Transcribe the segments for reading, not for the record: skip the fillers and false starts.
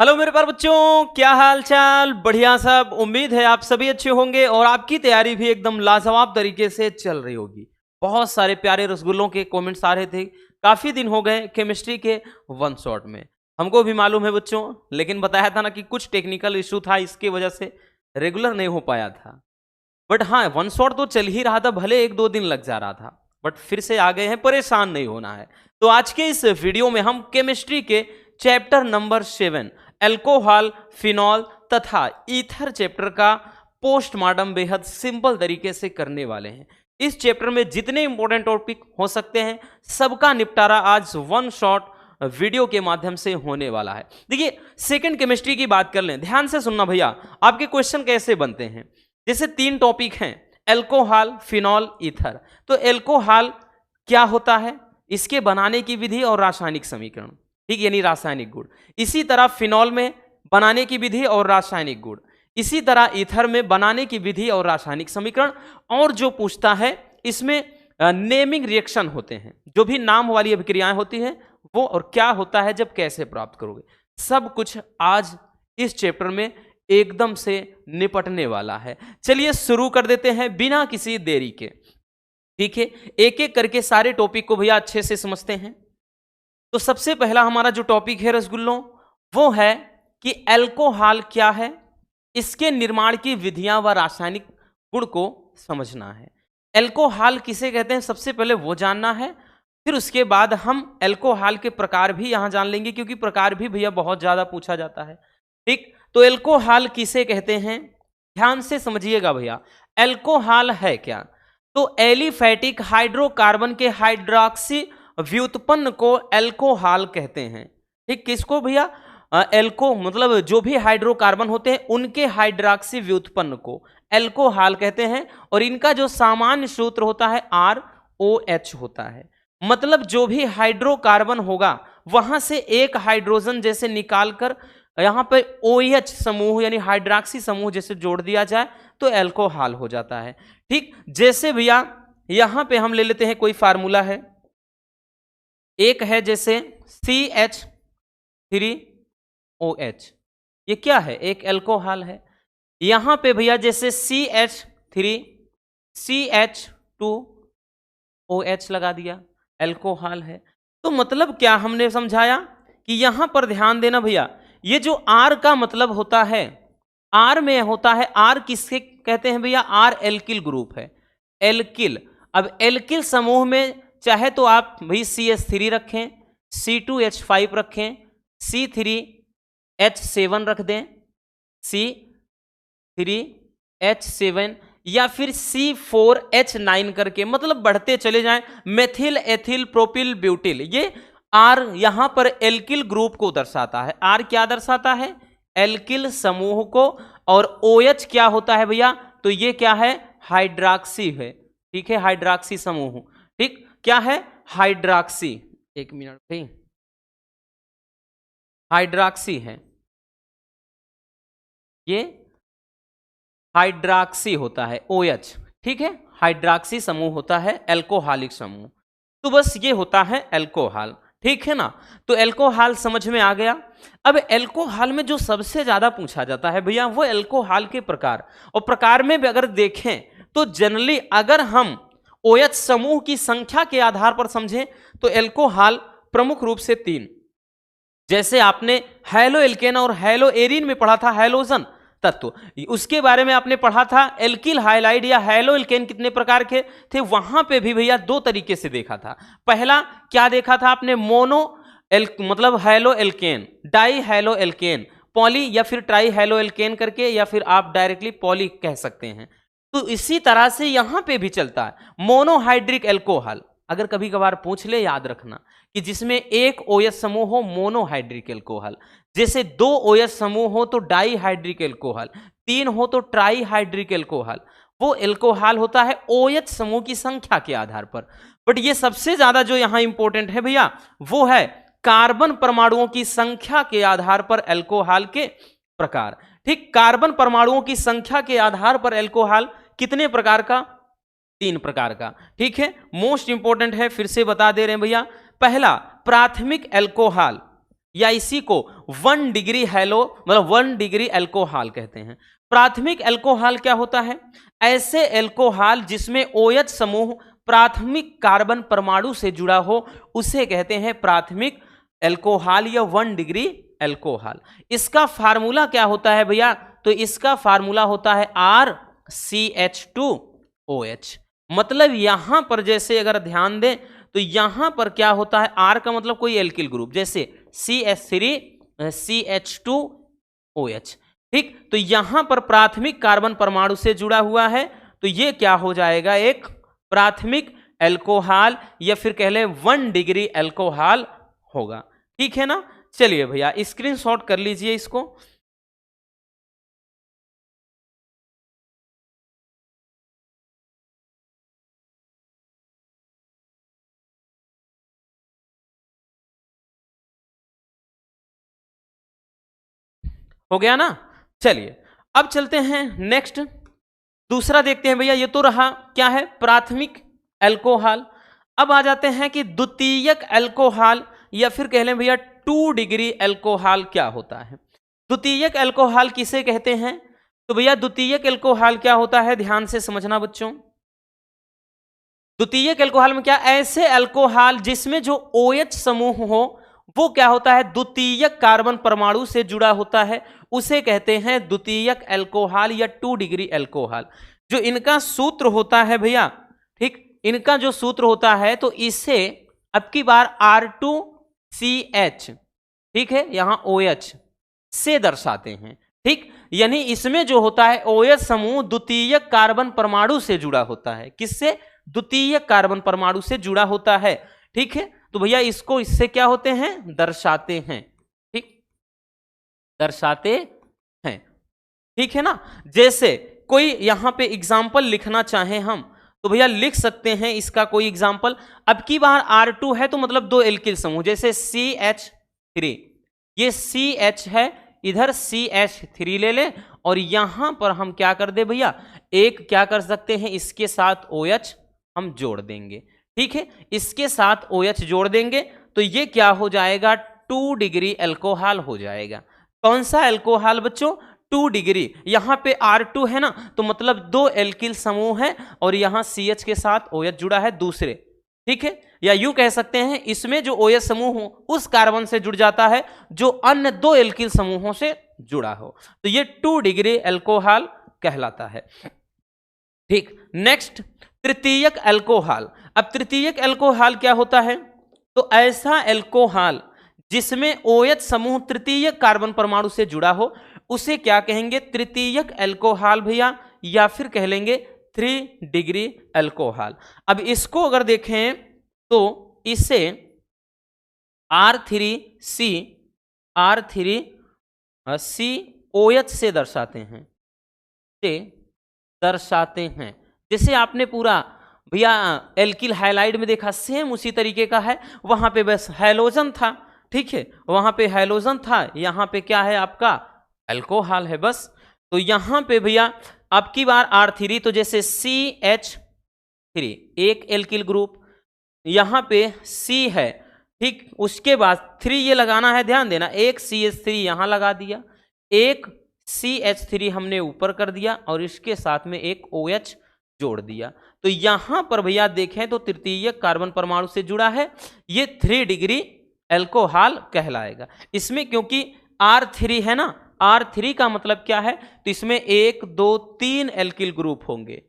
Hello मेरे प्यारे बच्चों, क्या हाल चाल। बढ़िया सब। उम्मीद है आप सभी अच्छे होंगे और आपकी तैयारी भी एकदम लाजवाब तरीके से चल रही होगी। बहुत सारे प्यारे रसगुल्लों के कमेंट्स आ रहे थे, काफी दिन हो गए केमिस्ट्री के वन शॉट में। हमको भी मालूम है बच्चों, लेकिन बताया था ना कि कुछ टेक्निकल इशू था, इसके वजह से रेगुलर नहीं हो पाया था। बट हाँ, वन शॉट तो चल ही रहा था, भले एक दो दिन लग जा रहा था, बट फिर से आ गए हैं। परेशान नहीं होना है। तो आज के इस वीडियो में हम केमिस्ट्री के चैप्टर नंबर 7 अल्कोहल, फिनॉल तथा ईथर चैप्टर का पोस्टमार्टम बेहद सिंपल तरीके से करने वाले हैं। इस चैप्टर में जितने इंपॉर्टेंट टॉपिक हो सकते हैं सबका निपटारा आज वन शॉट वीडियो के माध्यम से होने वाला है। देखिए, सेकंड केमिस्ट्री की बात कर लें, ध्यान से सुनना भैया। आपके क्वेश्चन कैसे बनते हैं, जैसे 3 टॉपिक हैं, अल्कोहल, फिनॉल, ईथर। तो अल्कोहल क्या होता है, इसके बनाने की विधि और रासायनिक समीकरण, ठीक, यानी रासायनिक गुण। इसी तरह फिनॉल में बनाने की विधि और रासायनिक गुण। इसी तरह ईथर में बनाने की विधि और रासायनिक समीकरण। और जो पूछता है इसमें नेमिंग रिएक्शन होते हैं, जो भी नाम वाली अभिक्रियाएं होती हैं वो, और क्या होता है जब कैसे प्राप्त करोगे, सब कुछ आज इस चैप्टर में एकदम से निपटने वाला है। चलिए शुरू कर देते हैं बिना किसी देरी के। ठीक है, एक एक करके सारे टॉपिक को भैया अच्छे से समझते हैं। तो सबसे पहला हमारा जो टॉपिक है रसगुल्लों, वो है कि अल्कोहल क्या है, इसके निर्माण की विधियां व रासायनिक गुण को समझना है। अल्कोहल किसे कहते हैं सबसे पहले वो जानना है, फिर उसके बाद हम अल्कोहल के प्रकार भी यहां जान लेंगे, क्योंकि प्रकार भी भैया बहुत ज्यादा पूछा जाता है। ठीक, तो अल्कोहल किसे कहते हैं, ध्यान से समझिएगा भैया। अल्कोहल है क्या, तो एलिफैटिक हाइड्रोकार्बन के हाइड्रोक्सी व्युत्पन्न को अल्कोहल कहते हैं। ठीक, किसको भैया, एल्को मतलब जो भी हाइड्रोकार्बन होते हैं उनके हाइड्रोक्सी व्युत्पन्न को अल्कोहल कहते हैं। और इनका जो सामान्य सूत्र होता है ROH होता है। मतलब जो भी हाइड्रोकार्बन होगा वहां से एक हाइड्रोजन जैसे निकालकर यहां पे OH समूह यानी हाइड्रोक्सी समूह जैसे जोड़ दिया जाए तो अल्कोहल हो जाता है। ठीक, जैसे भैया यहां पे हम ले लेते हैं कोई फार्मूला है, एक है जैसे CH3OH, ये क्या है, एक अल्कोहल है। यहां पे भैया जैसे CH3CH2OH लगा दिया, अल्कोहल है। तो मतलब क्या हमने समझाया कि यहां पर ध्यान देना भैया, ये जो R का मतलब होता है, R में होता है, R किसके कहते हैं भैया, R एल्किल ग्रुप है, एल्किल। अब एल्किल समूह में चाहे तो आप भाई CH3 रखें, C2H5 रखें, C3H7 रख दें, C3H7 या फिर C4H9 करके, मतलब बढ़ते चले जाएं, मेथिल, एथिल, प्रोपिल, ब्यूटिल। ये R यहां पर एल्किल ग्रुप को दर्शाता है। R क्या दर्शाता है, एल्किल समूह को। और OH क्या होता है भैया, तो ये क्या है, हाइड्रोक्सी है। ठीक है, हाइड्रोक्सी समूह। ठीक, क्या है, हाइड्रोक्सी, एक मिनट भाई, हाइड्रोक्सी है, ये हाइड्रोक्सी होता है OH। ठीक है, हाइड्रोक्सी समूह होता है अल्कोहलिक समूह। तो बस ये होता है अल्कोहल, ठीक है ना। तो अल्कोहल समझ में आ गया। अब अल्कोहल में जो सबसे ज्यादा पूछा जाता है भैया वो अल्कोहल के प्रकार। और प्रकार में भी अगर देखें तो जनरली अगर हम OH समूह की संख्या के आधार पर समझें तो अल्कोहल प्रमुख रूप से 3, जैसे आपने हैलो एल्केन और हैलो एरिन में पढ़ा था, हैलोजन तत्व, उसके बारे में आपने पढ़ा था। एल्किल हाइलाइड या हैलो एल्केन कितने प्रकार के थे, वहां पे भी भैया 2 तरीके से देखा था। पहला क्या देखा था आपने, मोनो मतलब haloalkane, di haloalkane, poly या फिर ट्राई हैलो एल्केन करके, या फिर आप डायरेक्टली पॉली कह सकते हैं। तो इसी तरह से यहां पे भी चलता है मोनोहाइड्रिक अल्कोहल। अगर कभी कभार पूछ ले, याद रखना कि जिसमें एक OH समूह हो मोनोहाइड्रिक अल्कोहल, जैसे 2 OH समूह हो तो डाईहाइड्रिक अल्कोहल, 3 हो तो ट्राईहाइड्रिक अल्कोहल। वो अल्कोहल होता है OH समूह की संख्या के आधार पर। बट ये सबसे ज्यादा जो यहां इंपॉर्टेंट है भैया वो है कार्बन परमाणुओं की संख्या के आधार पर अल्कोहल के प्रकार। ठीक, कार्बन परमाणुओं की संख्या के आधार पर अल्कोहल कितने प्रकार का, 3 प्रकार का। ठीक है, मोस्ट इंपॉर्टेंट है, फिर से बता दे रहे हैं भैया। पहला प्राथमिक अल्कोहल, या इसी को 1 डिग्री हैलो मतलब 1 डिग्री एल्कोहल कहते हैं। प्राथमिक एल्कोहल क्या होता है? ऐसे एल्कोहल जिसमें OH समूह प्राथमिक कार्बन परमाणु से जुड़ा हो उसे कहते हैं प्राथमिक एल्कोहल या 1 डिग्री एल्कोहल। इसका फार्मूला क्या होता है भैया? तो इसका फार्मूला होता है RCH2OH। मतलब यहां पर जैसे अगर ध्यान दें तो यहां पर क्या होता है, R का मतलब कोई एल्किल ग्रुप, जैसे CH3 CH2OH, ठीक। तो यहां पर प्राथमिक कार्बन परमाणु से जुड़ा हुआ है, तो ये क्या हो जाएगा, एक प्राथमिक एल्कोहल या फिर कह लें 1 डिग्री एल्कोहल होगा, ठीक है ना। चलिए भैया स्क्रीनशॉट कर लीजिए इसको। हो गया ना। चलिए अब चलते हैं नेक्स्ट, दूसरा देखते हैं भैया। ये तो रहा क्या है, प्राथमिक एल्कोहल। अब आ जाते हैं कि द्वितीयक एल्कोहल या फिर कह लें भैया 2 डिग्री एल्कोहल क्या होता है। द्वितीयक एल्कोहल किसे कहते हैं? तो भैया द्वितीयक एल्कोहल क्या होता है, ध्यान से समझना बच्चों। द्वितीयक एल्कोहल में क्या, ऐसे एल्कोहल जिसमें जो OH समूह हो वो क्या होता है, द्वितीयक कार्बन परमाणु से जुड़ा होता है, उसे कहते हैं द्वितीयक एल्कोहल या 2 डिग्री एल्कोहल। जो इनका सूत्र होता है भैया, ठीक, इनका जो सूत्र होता है तो इसे अब की बार R2CH, ठीक है, यहां OH से दर्शाते हैं, ठीक। यानी इसमें जो होता है OH समूह द्वितीयक कार्बन परमाणु से जुड़ा होता है। किससे? द्वितीयक कार्बन परमाणु से जुड़ा होता है, ठीक है। तो भैया इसको इससे क्या होते हैं, दर्शाते हैं, ठीक, दर्शाते हैं, ठीक है ना। जैसे कोई यहां पे एग्जाम्पल लिखना चाहें हम तो भैया लिख सकते हैं इसका कोई एग्जाम्पल। अब की बार R2 है तो मतलब 2 एल्किल समूह, जैसे CH3, ये CH है, इधर CH3 ले लें और यहां पर हम क्या कर दे भैया, एक क्या कर सकते हैं, इसके साथ OH हम जोड़ देंगे, ठीक है, इसके साथ OH जोड़ देंगे तो ये क्या हो जाएगा, 2 डिग्री एल्कोहल हो जाएगा। कौन सा एल्कोहल बच्चों, 2 डिग्री। यहां पे R2 है ना तो मतलब 2 एल्किल समूह है और यहां CH के साथ OH जुड़ा है दूसरे, ठीक है। या यूं कह सकते हैं इसमें जो OH समूह हो उस कार्बन से जुड़ जाता है जो अन्य 2 एल्किल समूहों से जुड़ा हो, तो ये 2 डिग्री एल्कोहल कहलाता है, ठीक। नेक्स्ट तृतीयक एल्कोहल। अब तृतीयक एल्कोहल क्या होता है, तो ऐसा एल्कोहल जिसमें OH समूह तृतीयक कार्बन परमाणु से जुड़ा हो उसे क्या कहेंगे, तृतीयक एल्कोहल भैया, या फिर कह लेंगे 3 डिग्री एल्कोहल। अब इसको अगर देखें तो इसे R3COH से दर्शाते हैं, जैसे आपने पूरा भैया एल्किल हैलाइड में देखा, सेम उसी तरीके का है। वहां पे बस हैलोजन था, ठीक है, वहां पे हैलोजन था, यहां पे क्या है आपका अल्कोहल है बस। तो यहां पे भैया आपकी बार R3 तो जैसे CH3 एक एल्किल ग्रुप, यहां पे C है, ठीक, उसके बाद 3 ये लगाना है, ध्यान देना, एक CH3 यहां लगा दिया, एक CH3 हमने ऊपर कर दिया और इसके साथ में एक OH जोड़ दिया। तो यहां पर भैया देखें तो तृतीयक कार्बन परमाणु से जुड़ा है, ये 3 डिग्री एल्कोहल कहलाएगा। इसमें क्योंकि R3 है ना, R3 का मतलब क्या है, तो इसमें 1 2 3 एल्किल ग्रुप होंगे,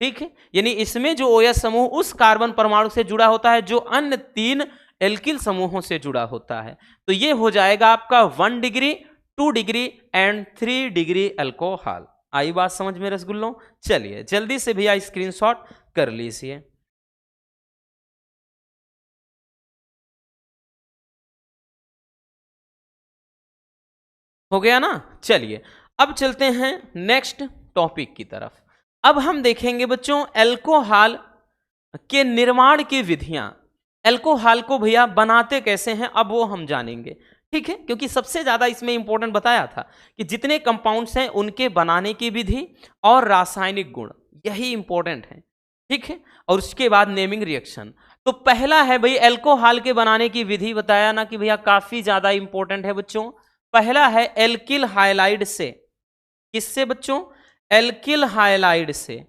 ठीक है। यानी इसमें जो OH समूह उस कार्बन परमाणु से जुड़ा होता है जो अन्य 3 एल्किल समूहों से जुड़ा होता है। तो ये हो जाएगा आपका 1 degree, 2 degree and 3 degree alcohol. आई बात समझ में रसगुल्लों? चलिए जल्दी से भैया स्क्रीनशॉट कर लीजिए। हो गया ना। चलिए अब चलते हैं नेक्स्ट टॉपिक की तरफ। अब हम देखेंगे बच्चों अल्कोहल के निर्माण की विधियां, अल्कोहल को भैया बनाते कैसे हैं, अब वो हम जानेंगे, ठीक है। क्योंकि सबसे ज्यादा इसमें इंपॉर्टेंट बताया था कि जितने कंपाउंड्स हैं उनके बनाने की विधि और रासायनिक गुण, यही इंपॉर्टेंट है, ठीक है। और उसके बाद नेमिंग रिएक्शन। तो पहला है भाई एल्कोहल के बनाने की विधि, बताया ना कि भैया काफी ज्यादा इंपॉर्टेंट है बच्चों। पहला है एल्किल हाइलाइड से। किससे बच्चों? एल्किल हाइलाइड से।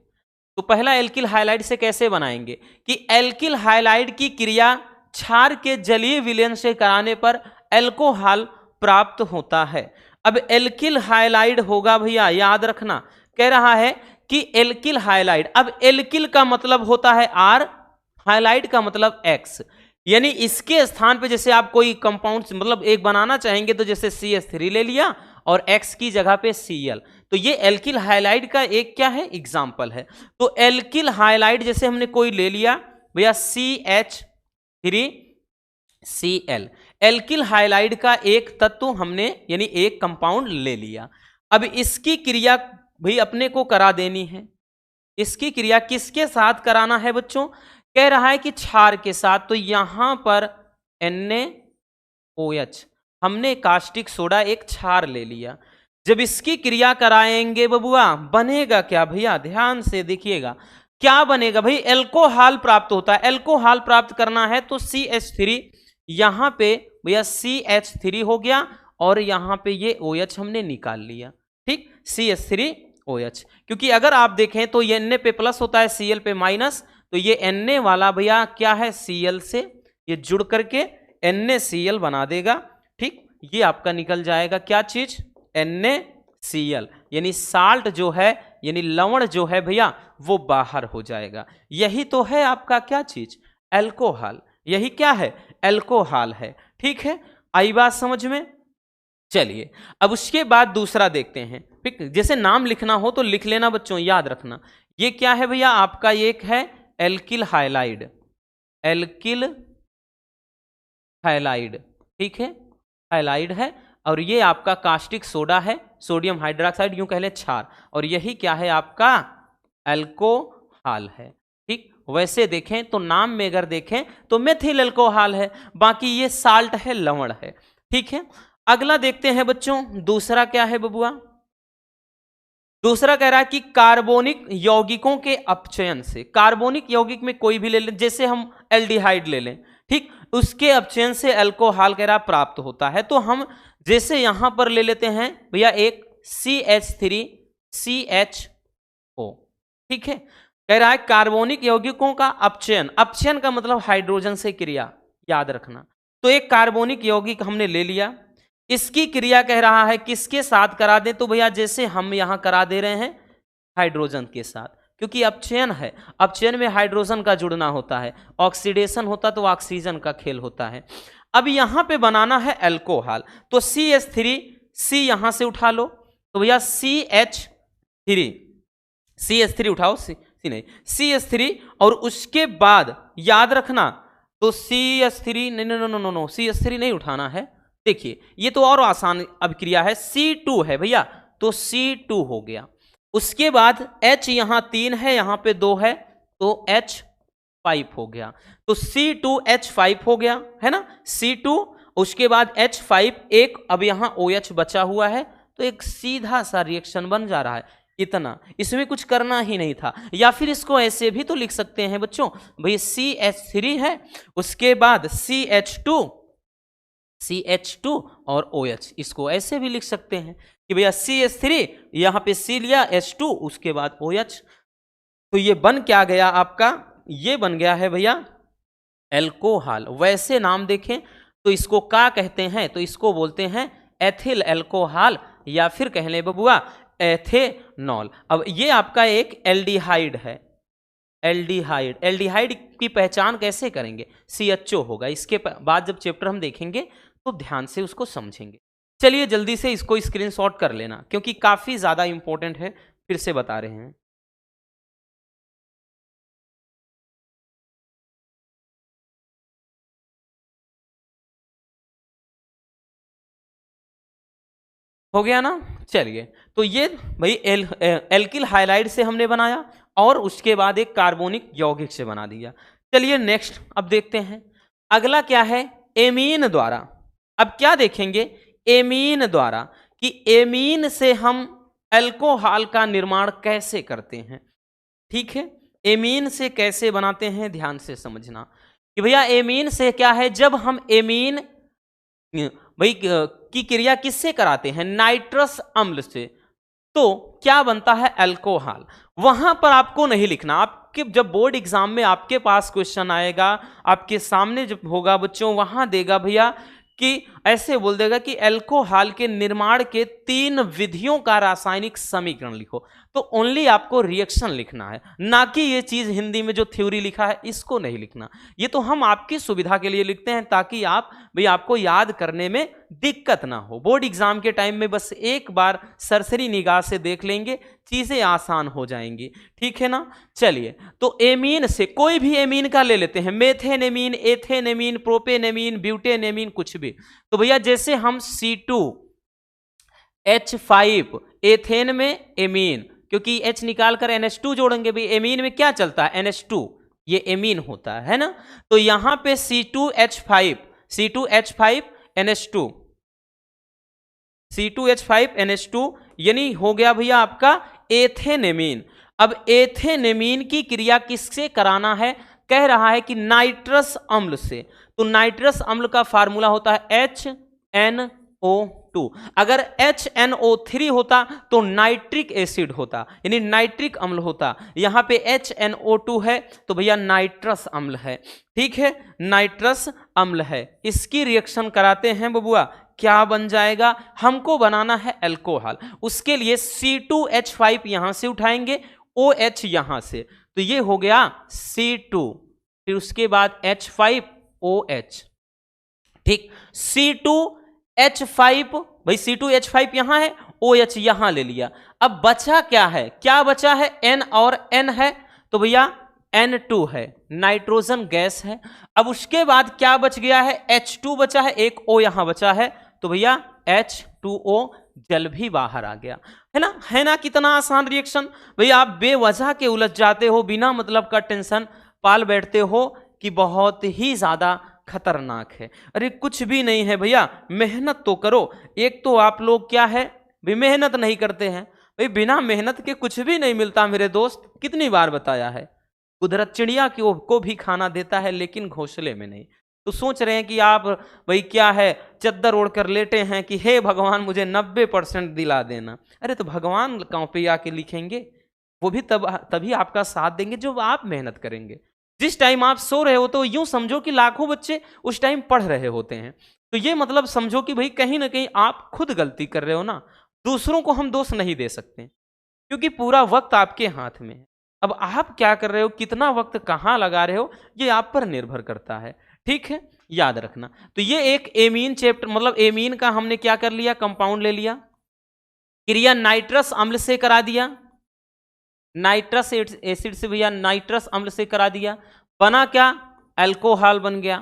तो पहला एल्किल हाइलाइड से कैसे बनाएंगे कि एल्किल हाइलाइड की क्रिया क्षार के जलीय विलयन से कराने पर एल्कोहल प्राप्त होता है। अब एल्किल हाइलाइड होगा भैया, याद रखना, कह रहा है कि एल्किल हाइलाइड। अब एल्किल का मतलब होता है R, हाइलाइड का मतलब X, यानी इसके स्थान पे जैसे आप कोई कंपाउंड मतलब एक बनाना चाहेंगे तो जैसे CH3 ले लिया और X की जगह पे Cl, तो ये एल्किल हाइलाइड का एक क्या है? एग्जाम्पल है। तो एल्किल हाइलाइड जैसे हमने कोई ले लिया भैया CH3Cl, एल्किल हाइलाइड का एक तत्व हमने यानी एक कंपाउंड ले लिया। अब इसकी क्रिया भाई अपने को करा देनी है। इसकी क्रिया किसके साथ कराना है बच्चों? कह रहा है कि क्षार के साथ। तो यहां पर NaOH, हमने कास्टिक सोडा एक क्षार ले लिया। जब इसकी क्रिया कराएंगे बबुआ, बनेगा क्या भैया? ध्यान से देखिएगा क्या बनेगा भाई, एल्कोहल प्राप्त होता है। एल्कोहल प्राप्त करना है तो CH3, यहां पे भैया CH3 हो गया और यहां पे ये OH हमने निकाल लिया, ठीक, CH3OH। क्योंकि अगर आप देखें तो ये Na पे प्लस होता है, Cl पे माइनस, तो ये Na वाला भैया क्या है? Cl से ये जुड़ करके NaCl बना देगा, ठीक। ये आपका निकल जाएगा क्या चीज? NaCl, यानी साल्ट जो है यानी लवण जो है भैया वो बाहर हो जाएगा। यही तो है आपका क्या चीज? एल्कोहल। यही क्या है? एल्कोहल है, ठीक है। आई बात समझ में? चलिए अब उसके बाद दूसरा देखते हैं, ठीक। जैसे नाम लिखना हो तो लिख लेना बच्चों, याद रखना। ये क्या है भैया? आपका एक है एल्किल हाइलाइड, एल्किल हाइलाइड, ठीक है, हाइलाइड है। और ये आपका कास्टिक सोडा है, सोडियम हाइड्रोक्साइड, यूं कह ले क्षार। और यही क्या है? आपका एल्कोहल है, ठीक। वैसे देखें तो नाम में अगर देखें तो मेथिल एल्कोहल है, बाकी ये साल्ट है, लवण है, ठीक है। अगला देखते हैं बच्चों, दूसरा क्या है बबुआ? दूसरा कह रहा है कि कार्बोनिक यौगिकों के अपचयन से, कार्बोनिक यौगिक में कोई भी ले लें, जैसे हम एल्डिहाइड ले लें, ठीक, उसके अपचयन से अल्कोहल कह रहा प्राप्त होता है। तो हम जैसे यहां पर ले लेते हैं भैया एक CH3CHO, ठीक है। कह रहा है कार्बोनिक यौगिकों का अपचयन, अपचयन का मतलब हाइड्रोजन से क्रिया, याद रखना। तो एक कार्बोनिक यौगिक हमने ले लिया, इसकी क्रिया कह रहा है किसके साथ करा दें? तो भैया जैसे हम यहां करा दे रहे हैं हाइड्रोजन के साथ, क्योंकि अपचयन है, अपचयन में हाइड्रोजन का जुड़ना होता है, ऑक्सीडेशन होता तो ऑक्सीजन का खेल होता है। अब यहां पे बनाना है अल्कोहल, तो CH3, यहां से उठा लो, तो भैया CH3 उठाओ, सी नहीं, CH3, और उसके बाद याद रखना तो CH3 नो, CH3 नहीं उठाना है। देखिए ये तो और आसान अभिक्रिया है, C2 है भैया, तो C2 हो गया। उसके बाद H यहां 3 है, यहां पे 2 है, तो H5 हो गया, तो C2H5 हो गया, है ना, C2। उसके बाद H5 एक, अब यहां OH बचा हुआ है, तो एक सीधा सा रिएक्शन बन जा रहा है, इतना, इसमें कुछ करना ही नहीं था। या फिर इसको ऐसे भी तो लिख सकते हैं बच्चों, भाई CH3 है, उसके बाद CH2 और OH, इसको ऐसे भी लिख सकते हैं कि भैया CH3, यहां पे C लिया, H2, उसके बाद OH। तो ये बन क्या गया आपका? ये बन गया है भैया एल्कोहल। वैसे नाम देखें तो इसको क्या कहते हैं? तो इसको बोलते हैं एथिल एल्कोहल, या फिर कह लें बबुआ एथेनॉल। अब ये आपका एक एल्डिहाइड है, एल्डिहाइड। एल्डिहाइड की पहचान कैसे करेंगे? CHO होगा। इसके बाद जब चैप्टर हम देखेंगे तो ध्यान से उसको समझेंगे। चलिए जल्दी से इसको स्क्रीनशॉट कर लेना, क्योंकि काफी ज्यादा इंपॉर्टेंट है, फिर से बता रहे हैं। हो गया ना? चलिए, तो ये भाई एल्किल हाइलाइड से हमने बनाया और उसके बाद एक कार्बोनिक यौगिक से बना दिया। चलिए नेक्स्ट अब देखते हैं, अगला क्या है? एमीन द्वारा। अब क्या देखेंगे? एमीन द्वारा, कि एमीन से हम अल्कोहल का निर्माण कैसे करते हैं, ठीक है। एमीन से कैसे बनाते हैं, ध्यान से समझना। कि भैया एमीन से क्या है, जब हम एमीन भाई की क्रिया किससे कराते हैं, नाइट्रस अम्ल से, तो क्या बनता है, अल्कोहल। वहां पर आपको नहीं लिखना, आपके जब बोर्ड एग्जाम में आपके पास क्वेश्चन आएगा, आपके सामने जब होगा बच्चों, वहां देगा भैया कि ऐसे बोल देगा कि अल्कोहल के निर्माण के 3 विधियों का रासायनिक समीकरण लिखो, तो ओनली आपको रिएक्शन लिखना है, ना कि ये चीज हिंदी में जो थ्योरी लिखा है इसको नहीं लिखना। ये तो हम आपकी सुविधा के लिए लिखते हैं ताकि आप भाई आपको याद करने में दिक्कत ना हो। बोर्ड एग्जाम के टाइम में बस एक बार सरसरी निगाह से देख लेंगे, चीजें आसान हो जाएंगी, ठीक है ना। चलिए, तो एमीन से कोई भी एमीन का ले लेते हैं, मेथेनेमीन, एथेनेमीन, प्रोपेनेमीन, ब्यूटेनेमीन, कुछ भी। तो भैया जैसे हम C2H5 एथेन में एमीन, क्योंकि H निकाल कर NH2 जोड़ेंगे भी, एमीन में क्या चलता है, NH2, ये एमीन होता है ना। तो यहां पे C2H5NH2, C2H5NH2 यानी हो गया भैया आपका एथेनेमीन। अब एथेनेमीन की क्रिया किससे कराना है, कह रहा है कि नाइट्रस अम्ल से। तो नाइट्रस अम्ल का फार्मूला होता है HNO2। अगर HNO3 होता तो नाइट्रिक एसिड होता, यानी नाइट्रिक अम्ल होता। यहां पे HNO2 है तो भैया नाइट्रस अम्ल है, ठीक है, नाइट्रस अम्ल है। इसकी रिएक्शन कराते हैं बबुआ, क्या बन जाएगा, हमको बनाना है अल्कोहल। उसके लिए C2H5 यहां से उठाएंगे, OH यहां से, तो ये हो गया C2, फिर उसके बाद H5OH, ठीक, C2H5, भाई C2H5 यहां है, OH यहां ले लिया। अब बचा क्या है, क्या बचा है, N और N है, तो भैया N2 है, नाइट्रोजन गैस है। अब उसके बाद क्या बच गया है, H2 बचा है, एक O यहां बचा है, तो भैया H2O, जल भी बाहर आ गया, है ना, कितना आसान रिएक्शन। भैया आप बेवजह के उलझ जाते हो, बिना मतलब का टेंशन पाल बैठते हो कि बहुत ही ज्यादा खतरनाक है। अरे कुछ भी नहीं है भैया, मेहनत तो करो। एक तो आप लोग क्या है भी मेहनत नहीं करते हैं, भाई बिना मेहनत के कुछ भी नहीं मिलता मेरे दोस्त, कितनी बार बताया है। कुदरत चिड़िया को भी खाना देता है लेकिन घोंसले में नहीं। तो सोच रहे हैं कि आप भाई क्या है, चद्दर ओढ़कर लेटे हैं कि हे भगवान मुझे 90% दिला देना। अरे तो भगवान कॉपी आके लिखेंगे, वो भी तभी आपका साथ देंगे जब आप मेहनत करेंगे। जिस टाइम आप सो रहे हो तो यूं समझो कि लाखों बच्चे उस टाइम पढ़ रहे होते हैं, तो ये मतलब समझो कि भाई कहीं ना कहीं आप खुद गलती कर रहे हो ना, दूसरों को हम दोष नहीं दे सकते क्योंकि पूरा वक्त आपके हाथ में है। अब आप क्या कर रहे हो, कितना वक्त कहाँ लगा रहे हो, ये आप पर निर्भर करता है, ठीक है, याद रखना। तो ये एक एमीन चैप्टर, मतलब एमीन का हमने क्या कर लिया, कंपाउंड ले लिया, क्रिया नाइट्रस अम्ल से करा दिया, नाइट्रस एसिड से भैया नाइट्रस अम्ल से करा दिया, बना क्या, अल्कोहल बन गया,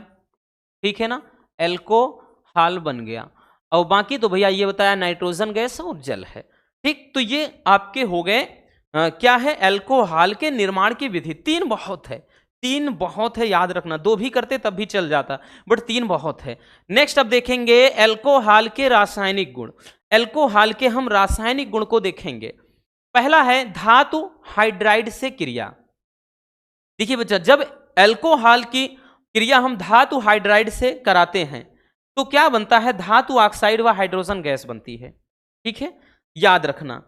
ठीक है ना, अल्कोहल बन गया। और बाकी तो भैया ये बताया नाइट्रोजन गैस और जल है, ठीक। तो ये आपके हो गए क्या है, अल्कोहल के निर्माण की विधि। 3 बहुत है, 3 बहुत है, याद रखना, 2 भी करते तब भी चल जाता, बट 3 बहुत है। नेक्स्ट अब देखेंगे अल्कोहल के रासायनिक गुण। अल्कोहल के हम रासायनिक गुण को देखेंगे। पहला है धातु हाइड्राइड से क्रिया। देखिए बच्चा, जब अल्कोहल की क्रिया हम धातु हाइड्राइड से कराते हैं तो क्या बनता है, धातु ऑक्साइड व हाइड्रोजन गैस बनती है, ठीक है, याद रखना।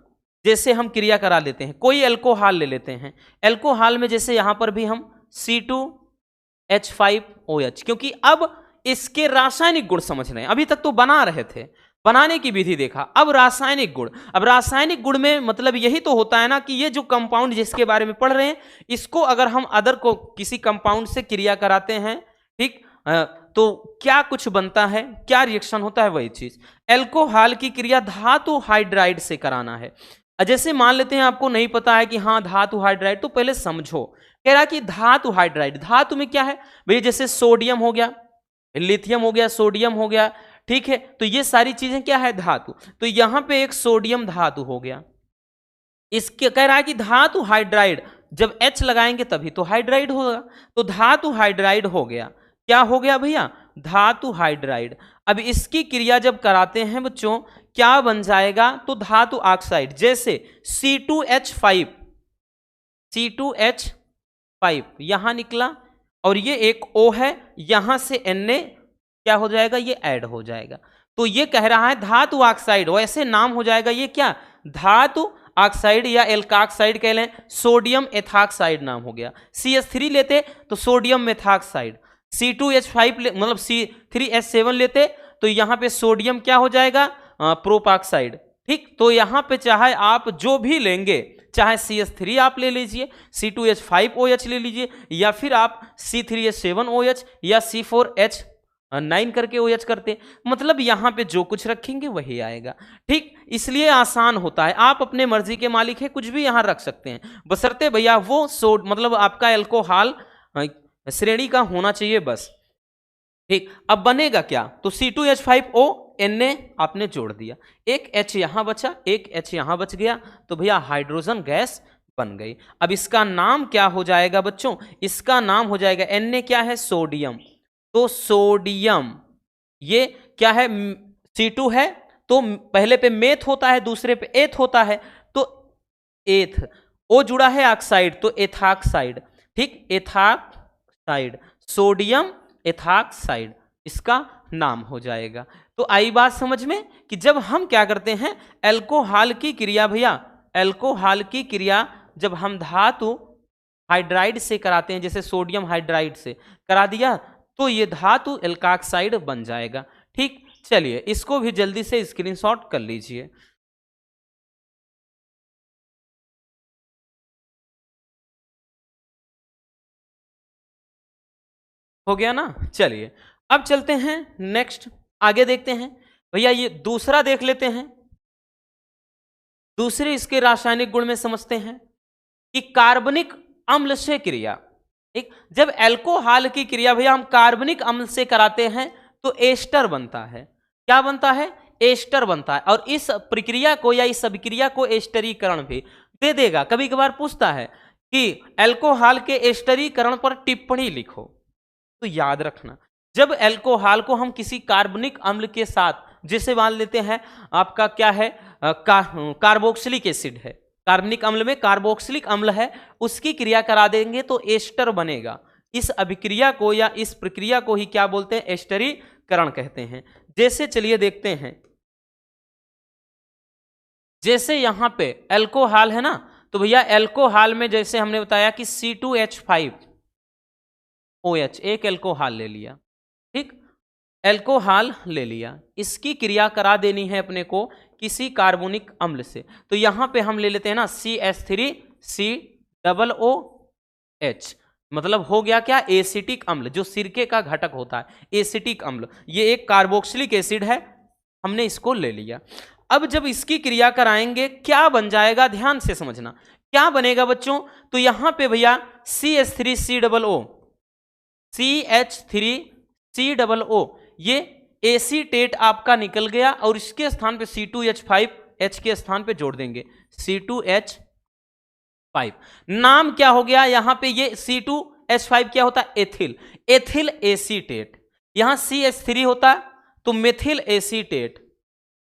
जैसे हम क्रिया करा लेते हैं, कोई अल्कोहल ले लेते हैं, अल्कोहल में जैसे यहां पर भी हम C2H5OH, क्योंकि अब इसके रासायनिक गुण समझ रहे हैं, अभी तक तो बना रहे थे, बनाने की विधि देखा, अब रासायनिक गुण। अब रासायनिक गुण में मतलब यही तो होता है ना कि ये जो कंपाउंड जिसके बारे में पढ़ रहे हैं, इसको अगर हम अदर को किसी कंपाउंड से क्रिया कराते हैं, ठीक, तो क्या कुछ बनता है, क्या रिएक्शन होता है, वही चीज। अल्कोहल की क्रिया धातु हाइड्राइड से कराना है। जैसे मान लेते हैं आपको नहीं पता है कि हाँ धातु हाइड्राइड, तो पहले समझो, कह रहा कि धातु हाइड्राइड, धातु में क्या है भैया, जैसे सोडियम हो गया, लिथियम हो गया, सोडियम हो गया, ठीक है, तो ये सारी चीजें क्या है, धातु। तो यहां पे एक सोडियम धातु हो गया, इसके कह रहा है कि धातु हाइड्राइड, जब H लगाएंगे तभी तो हाइड्राइड होगा, तो धातु हाइड्राइड हो गया। क्या हो गया भैया, धातु हाइड्राइड। अब इसकी क्रिया जब कराते हैं बच्चों, क्या बन जाएगा, तो धातु ऑक्साइड, जैसे C2H5 यहां निकला और ये एक O है, यहां से Na क्या हो जाएगा, ये ऐड हो जाएगा। तो ये कह रहा है धातु ऑक्साइड, वैसे नाम हो जाएगा ये क्या, धातु ऑक्साइड या एल्काक्साइड कह लें, सोडियम एथॉक्साइड नाम हो गया। CH3 लेते तो सोडियम मेथॉक्साइड, C2H5 मतलब C3H7 लेते तो यहाँ पे सोडियम क्या हो जाएगा, प्रोपॉक्साइड। ठीक, तो यहाँ पे चाहे आप जो भी लेंगे, चाहे CH3 आप ले लीजिए, C2H5OH ले लीजिए, या फिर आप C3H7OH या C4H9 करके OH करते, मतलब यहाँ पे जो कुछ रखेंगे वही आएगा। ठीक, इसलिए आसान होता है, आप अपने मर्जी के मालिक हैं, कुछ भी यहाँ रख सकते हैं, बशर्ते भैया वो मतलब आपका एल्कोहल श्रेणी का होना चाहिए बस। ठीक, अब बनेगा क्या, तो C2H5O Na आपने जोड़ दिया, एक H यहां बचा, एक H यहां बच गया, तो भैया हाइड्रोजन गैस बन गई। अब इसका नाम क्या हो जाएगा बच्चों, इसका नाम हो जाएगा, Na क्या है, सोडियम, तो सोडियम, ये क्या है, C2 है, तो पहले पे मेथ होता है, दूसरे पे एथ होता है, तो एथ, O जुड़ा है ऑक्साइड, तो एथॉक्साइड। ठीक, एथॉक्साइड, सोडियम एथॉक्साइड इसका नाम हो जाएगा। तो आई बात समझ में कि जब हम क्या करते हैं, एल्कोहल की क्रिया, भैया एल्कोहल की क्रिया जब हम धातु हाइड्राइड से कराते हैं, जैसे सोडियम हाइड्राइड से करा दिया, तो ये धातु एल्काक्साइड बन जाएगा। ठीक, चलिए इसको भी जल्दी से स्क्रीनशॉट कर लीजिए। हो गया ना, चलिए अब चलते हैं नेक्स्ट, आगे देखते हैं। भैया ये दूसरा देख लेते हैं, दूसरे इसके रासायनिक गुण में समझते हैं कि कार्बनिक अम्ल से क्रिया। ठीक, जब एल्कोहल की क्रिया भैया हम कार्बनिक अम्ल से कराते हैं तो एस्टर बनता है, क्या बनता है, एस्टर बनता है, और इस प्रक्रिया को या इस अभिक्रिया को एस्टरीकरण भी दे देगा। कभी कभार पूछता है कि एल्कोहल के एस्टरीकरण पर टिप्पणी लिखो, तो याद रखना जब एल्कोहल को हम किसी कार्बनिक अम्ल के साथ, जैसे मान लेते हैं आपका क्या है, कार्बोक्सिलिक एसिड है, कार्बनिक अम्ल में कार्बोक्सिलिक अम्ल है, उसकी क्रिया करा देंगे तो एस्टर बनेगा। इस अभिक्रिया को या इस प्रक्रिया को ही क्या बोलते हैं, एस्टरीकरण कहते हैं। जैसे चलिए देखते हैं, जैसे यहां पे एल्कोहल है ना, तो भैया एल्कोहल में जैसे हमने बताया कि C2H5OH एक एल्कोहल ले लिया। ठीक, एल्कोहल ले लिया, इसकी क्रिया करा देनी है अपने को किसी कार्बोनिक अम्ल से, तो यहां पे हम ले लेते हैं ना CH3COOH, मतलब हो गया क्या, एसिटिक अम्ल, जो सिरके का घटक होता है एसिटिक अम्ल, ये एक कार्बोक्सिलिक एसिड है, हमने इसको ले लिया। अब जब इसकी क्रिया कराएंगे क्या बन जाएगा, ध्यान से समझना क्या बनेगा बच्चों, तो यहां पे भैया CH3COO ये एसीटेट आपका निकल गया, और इसके स्थान पे C2H5H के स्थान पे जोड़ देंगे C2H5, नाम क्या हो गया, यहां पे ये C2H5 क्या होता है, एथिल, एथिल एसीटेट, यहां CH3 होता तो मेथिल एसीटेट,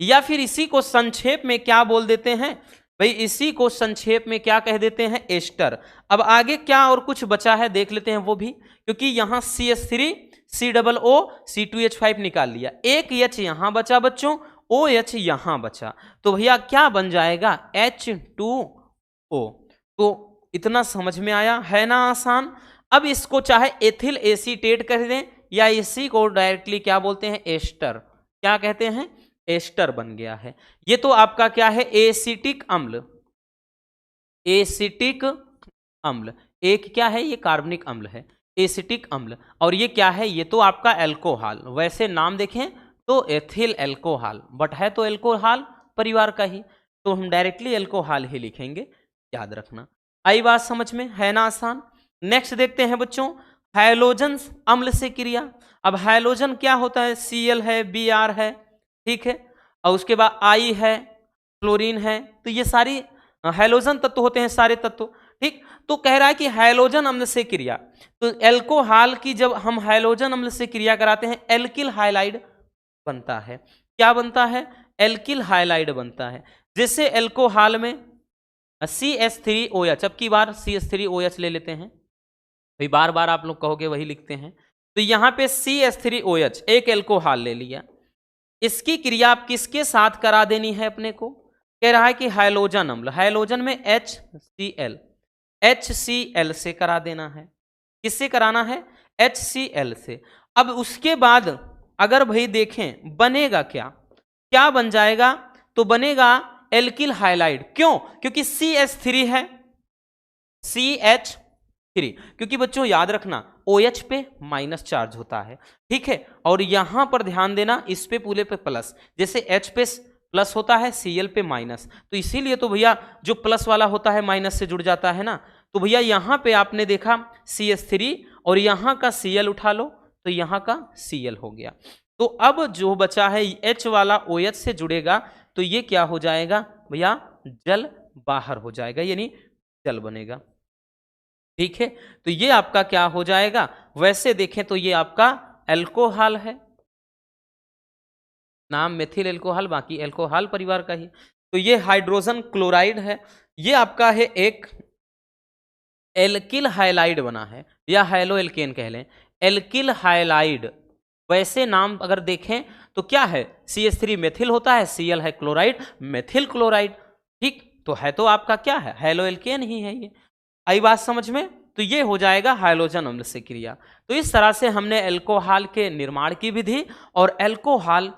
या फिर इसी को संक्षेप में क्या बोल देते हैं भाई, इसी को संक्षेप में क्या कह देते हैं, एस्टर। अब आगे क्या और कुछ बचा है देख लेते हैं वो भी, क्योंकि यहां CH3COO C2H5 निकाल लिया, एक H यहां बचा बच्चों, OH यहां बचा, तो भैया क्या बन जाएगा, H2O। तो इतना समझ में आया है ना, आसान। अब इसको चाहे एथिल एसीटेट कह दें या इसी को डायरेक्टली क्या बोलते हैं, एस्टर, क्या कहते हैं, एस्टर बन गया है। ये तो आपका क्या है, एसिटिक अम्ल, एसिटिक अम्ल, एक क्या है, ये कार्बनिक अम्ल है, एसिटिक अम्ल, और ये क्या है, ये तो आपका एल्कोहल, वैसे नाम देखें तो एथिल एल्कोहल, बट है तो एल्कोहल परिवार का ही, तो हम डायरेक्टली एल्कोहल ही लिखेंगे, याद रखना। आई बात समझ में, है ना आसान। नेक्स्ट देखते हैं बच्चों, हैलोजन अम्ल से क्रिया। अब हैलोजन क्या होता है, Cl है, Br है, ठीक है, और उसके बाद I है, क्लोरीन है, तो ये सारी हैलोजन तत्व होते हैं, सारे तत्व। ठीक, तो कह रहा है कि हैलोजन अम्ल से क्रिया, तो एल्कोहल की जब हम हैलोजन अम्ल से क्रिया कराते हैं, एल्किल हाइलाइड बनता है, क्या बनता है, एल्किल हाइलाइड बनता है। जैसे एल्कोहल में CH3OH, अब की बार CH3OH ले लेते हैं भाई बार बार आप लोग कहोगे वही लिखते हैं। तो यहाँ पे CH3OH एक एल्कोहल ले लिया, इसकी क्रिया आप किसके साथ करा देनी है अपने को, कह रहा है कि हाइलोजन अम्ल, हाइलोजन में HCl, HCl से करा देना है। किससे कराना है? HCl से। अब उसके बाद अगर भाई देखें बनेगा क्या, क्या बन जाएगा, तो बनेगा एल्किल हाइलाइड। क्यों? क्योंकि CH3 है, CH3, क्योंकि बच्चों याद रखना OH पे माइनस चार्ज होता है, ठीक है, और यहां पर ध्यान देना इस पे पूरे पे प्लस, जैसे H पे प्लस होता है Cl पे माइनस, तो इसीलिए तो भैया जो प्लस वाला होता है माइनस से जुड़ जाता है ना। तो भैया यहां पे आपने देखा CH3 और यहां का Cl उठा लो तो यहां का Cl हो गया। तो अब जो बचा है H वाला OH से जुड़ेगा तो ये क्या हो जाएगा भैया, जल बाहर हो जाएगा, यानी जल बनेगा, ठीक है। तो ये आपका क्या हो जाएगा, वैसे देखें तो ये आपका एल्कोहल है, नाम मेथिल एल्कोहल, बाकी एल्कोहल परिवार का ही। तो ये हाइड्रोजन क्लोराइड है, ये आपका है एक एल्किल हाइलाइड बना है, या हाइलो एल्केन कह लें, एल्किल हाइलाइड। वैसे नाम अगर देखें तो क्या है, CH3 मेथिल होता है, Cl है क्लोराइड, मेथिल क्लोराइड, ठीक। तो है तो आपका क्या है, हाइलो एल्केन ही है ये। आई बात समझ में? तो ये हो जाएगा हाइलोजन अम्ल से क्रिया। तो इस तरह से हमने एल्कोहल के निर्माण की विधि और एल्कोहल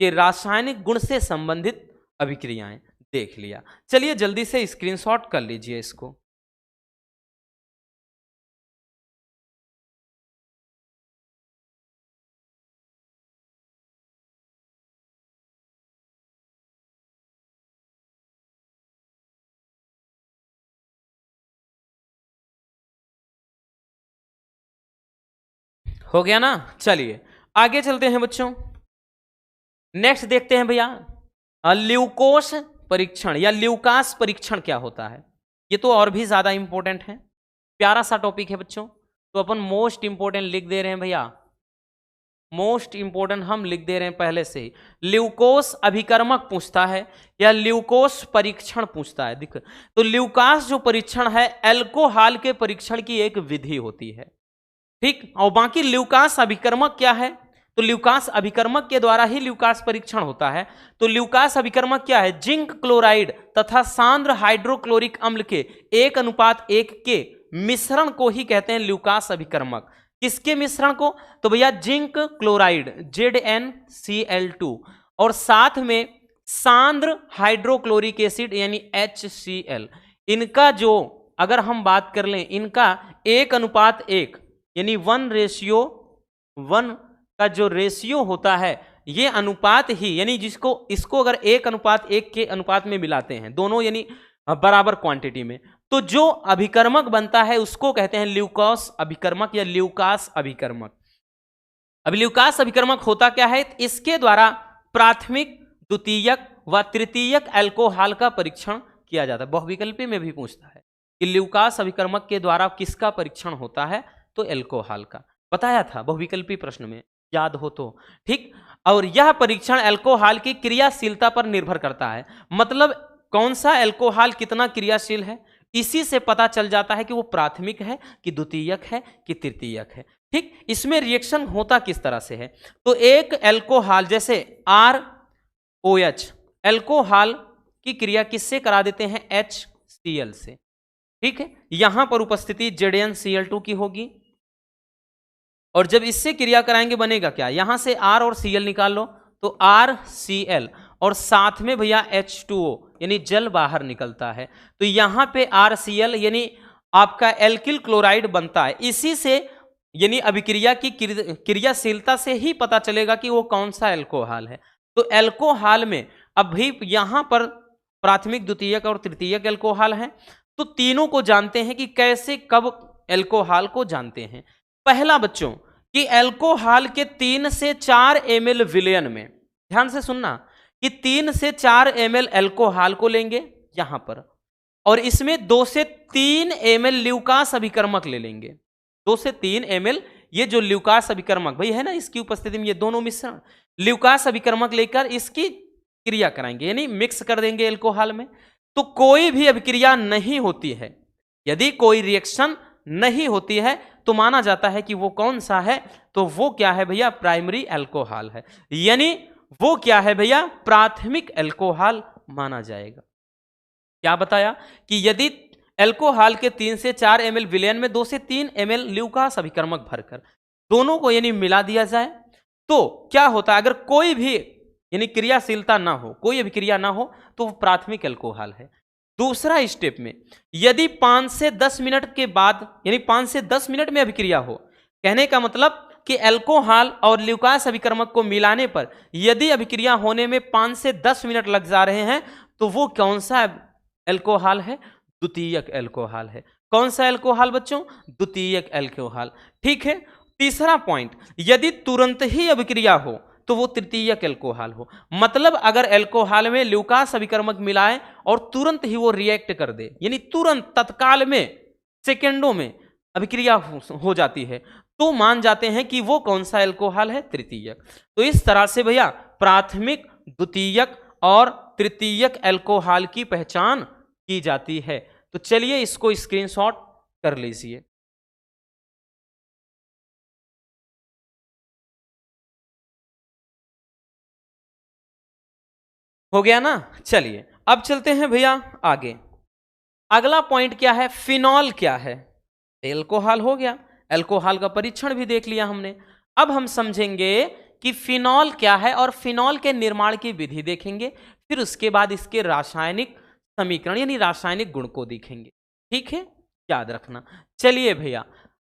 के रासायनिक गुण से संबंधित अभिक्रियाएं देख लिया। चलिए जल्दी से स्क्रीनशॉट कर लीजिए इसको। हो गया ना? चलिए आगे चलते हैं बच्चों। नेक्स्ट देखते हैं भैया ल्यूकोस परीक्षण या ल्यूकास परीक्षण क्या होता है। ये तो और भी ज्यादा इंपॉर्टेंट है, प्यारा सा टॉपिक है बच्चों। तो अपन मोस्ट इंपॉर्टेंट लिख दे रहे हैं भैया, मोस्ट इंपॉर्टेंट हम लिख दे रहे हैं पहले से ही। ल्यूकोस अभिकर्मक पूछता है या ल्यूकोस परीक्षण पूछता है। दिख तो ल्यूकास जो परीक्षण है एल्कोहल के परीक्षण की एक विधि होती है, ठीक। और बाकी ल्यूकास अभिकर्मक क्या है, तो ल्यूकास अभिकर्मक के द्वारा ही ल्यूकास परीक्षण होता है। तो ल्यूकास अभिकर्मक क्या है, जिंक क्लोराइड तथा सांद्र हाइड्रोक्लोरिक अम्ल के 1:1 के मिश्रण को ही कहते हैं ल्यूकास अभिकर्मक। किसके मिश्रण को, तो भैया जिंक क्लोराइड ZnCl2 और साथ में सांद्र हाइड्रोक्लोरिक एसिड यानी HCl, इनका जो अगर हम बात कर लें, इनका 1:1 यानी 1:1 का जो रेशियो होता है, ये अनुपात ही, यानी जिसको इसको अगर 1:1 के अनुपात में मिलाते हैं दोनों, यानी बराबर क्वांटिटी में, तो जो अभिकर्मक बनता है उसको कहते हैं ल्यूकोस अभिकर्मक या ल्यूकास अभिकर्मक। अब ल्यूकास अभिकर्मक होता क्या है, इसके द्वारा प्राथमिक, द्वितीयक व तृतीयक एल्कोहल का परीक्षण किया जाता है। बहुविकल्पी में भी पूछता है कि ल्यूकास अभिकर्मक के द्वारा किसका परीक्षण होता है, तो एल्कोहल का। बताया था बहुविकल्पी प्रश्न में, याद हो तो, ठीक। और यह परीक्षण एल्कोहल की क्रियाशीलता पर निर्भर करता है, मतलब कौन सा एल्कोहल कितना क्रियाशील है, इसी से पता चल जाता है कि वो प्राथमिक है कि द्वितीयक है कि तृतीयक है, ठीक। इसमें रिएक्शन होता किस तरह से है, तो एक एल्कोहल जैसे ROH एल्कोहल की क्रिया किससे करा देते हैं, HCl से, ठीक है। यहां पर उपस्थिति ZnCl2 की होगी, और जब इससे क्रिया कराएंगे बनेगा क्या, यहां से R और Cl निकाल लो तो RCl और साथ में भैया H2O यानी जल बाहर निकलता है। तो यहां पे RCl यानी आपका एल्किल क्लोराइड बनता है। इसी से यानी अभिक्रिया की क्रियाशीलता से ही पता चलेगा कि वो कौन सा एल्कोहल है। तो एल्कोहल में अब भी यहां पर प्राथमिक, द्वितीयक और तृतीयक एल्कोहल है। तो तीनों को जानते हैं कि कैसे कब एल्कोहल को जानते हैं। पहला बच्चों कि एल्कोहल के 3 से 4 ml विलयन में, ध्यान से सुनना, कि 3 से 4 ml एल्कोहल को लेंगे यहां पर, और इसमें 2 से 3 ml ल्यूकास अभिकर्मक ले लेंगे। 2 से 3 ml ये जो ल्यूकास अभिकर्मक भाई है ना, इसकी उपस्थिति में ये दोनों मिश्रण ल्यूकास अभिकर्मक लेकर इसकी क्रिया कराएंगे, यानी मिक्स कर देंगे एल्कोहल में। तो कोई भी अभिक्रिया नहीं होती है, यदि कोई रिएक्शन नहीं होती है तो माना जाता है कि वो कौन सा है, तो वो क्या है भैया, प्राइमरी अल्कोहल है, यानी वो क्या है भैया, प्राथमिक अल्कोहल माना जाएगा। क्या बताया कि यदि अल्कोहल के 3 से 4 ml विलयन में 2 से 3 ml ल्यूकास अभिकर्मक भरकर दोनों को यानी मिला दिया जाए तो क्या होता है, अगर कोई भी यानी क्रियाशीलता ना हो, कोई अभिक्रिया ना हो, तो वो प्राथमिक अल्कोहल है। दूसरा स्टेप में यदि 5 से 10 मिनट के बाद यानी 5 से 10 मिनट में अभिक्रिया हो, कहने का मतलब कि अल्कोहल और ल्यूकास अभिकर्मक को मिलाने पर यदि अभिक्रिया होने में 5 से 10 मिनट लग जा रहे हैं तो वो कौन सा अल्कोहल है, द्वितीयक अल्कोहल है। कौन सा अल्कोहल बच्चों, द्वितीयक अल्कोहल। ठीक है। तीसरा पॉइंट, यदि तुरंत ही अभिक्रिया हो तो वो तृतीयक अल्कोहल हो, मतलब अगर अल्कोहल में ल्यूकास अभिकर्मक मिलाए और तुरंत ही वो रिएक्ट कर दे, यानी तुरंत तत्काल में सेकेंडों में अभिक्रिया हो जाती है, तो मान जाते हैं कि वो कौन सा अल्कोहल है, तृतीयक। तो इस तरह से भैया प्राथमिक, द्वितीयक और तृतीयक अल्कोहल की पहचान की जाती है। तो चलिए इसको स्क्रीनशॉट कर लीजिए। हो गया ना। चलिए अब चलते हैं भैया आगे। अगला पॉइंट क्या है, फिनॉल क्या है। एल्कोहल हो गया, एल्कोहल का परीक्षण भी देख लिया हमने। अब हम समझेंगे कि फिनॉल क्या है और फिनॉल के निर्माण की विधि देखेंगे, फिर उसके बाद इसके रासायनिक समीकरण यानी रासायनिक गुण को देखेंगे। ठीक है, याद रखना। चलिए भैया,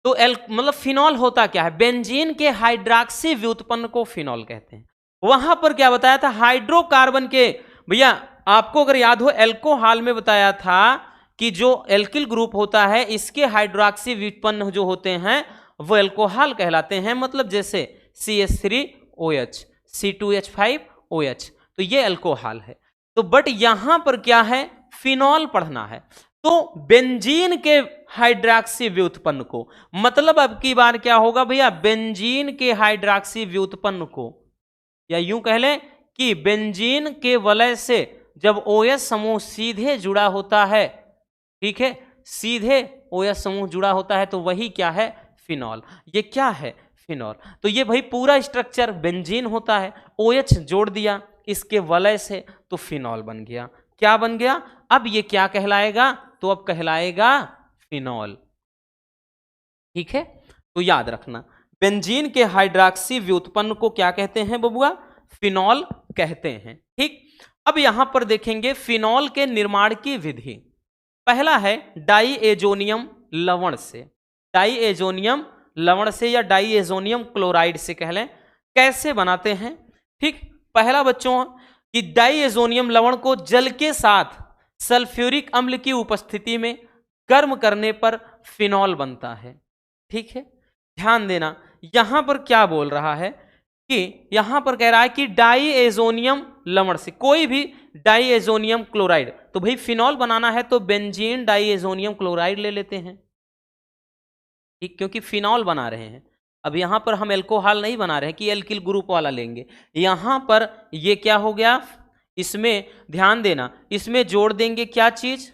तो मतलब फिनॉल होता क्या है, बेंजीन के हाइड्रॉक्सी व्युत्पन्न को फिनॉल कहते हैं। वहां पर क्या बताया था, हाइड्रोकार्बन के, भैया आपको अगर याद हो अल्कोहल में बताया था कि जो एल्किल ग्रुप होता है इसके हाइड्रॉक्सी व्युत्पन्न जो होते हैं वो अल्कोहल कहलाते हैं। मतलब जैसे CH3OH, C2H5OH, तो ये अल्कोहल है। तो बट यहां पर क्या है, फिनॉल पढ़ना है। तो बेंजीन के हाइड्रॉक्सी व्युत्पन्न को, मतलब अब की बार क्या होगा भैया, बेंजीन के हाइड्रॉक्सी व्युत्पन्न को, या यूं कह लें कि बेंजीन के वलय से जब OH समूह सीधे जुड़ा होता है, ठीक है, सीधे OH समूह जुड़ा होता है, तो वही क्या है, फिनॉल। ये क्या है, फिनॉल। तो ये भाई पूरा स्ट्रक्चर बेंजीन होता है, OH जोड़ दिया इसके वलय से, तो फिनॉल बन गया। क्या बन गया, अब ये क्या कहलाएगा, तो अब कहलाएगा फिनॉल। ठीक है, तो याद रखना बेंजीन के हाइड्रॉक्सी व्युत्पन्न को क्या कहते हैं बबुआ, फिनॉल कहते हैं। ठीक, अब यहां पर देखेंगे फिनॉल के निर्माण की विधि। पहला है डाईएजोनियम लवण से, डाईएजोनियम लवण से या डाईएजोनियम क्लोराइड से कह लें। कैसे बनाते हैं, ठीक, पहला बच्चों कि डाईएजोनियम लवण को जल के साथ सल्फ्यूरिक अम्ल की उपस्थिति में गर्म करने पर फिनॉल बनता है। ठीक है, ध्यान देना यहां पर क्या बोल रहा है कि यहां पर कह रहा है कि डाईएजोनियम लवण से कोई भी डाईएजोनियम क्लोराइड, तो भाई फिनॉल बनाना है तो बेंजीन डाईएजोनियम क्लोराइड ले लेते हैं। ठीक, क्योंकि फिनॉल बना रहे हैं। अब यहां पर हम अल्कोहल नहीं बना रहे हैं कि एल्किल ग्रुप वाला लेंगे। यहां पर ये क्या हो गया, इसमें ध्यान देना, इसमें जोड़ देंगे क्या चीज,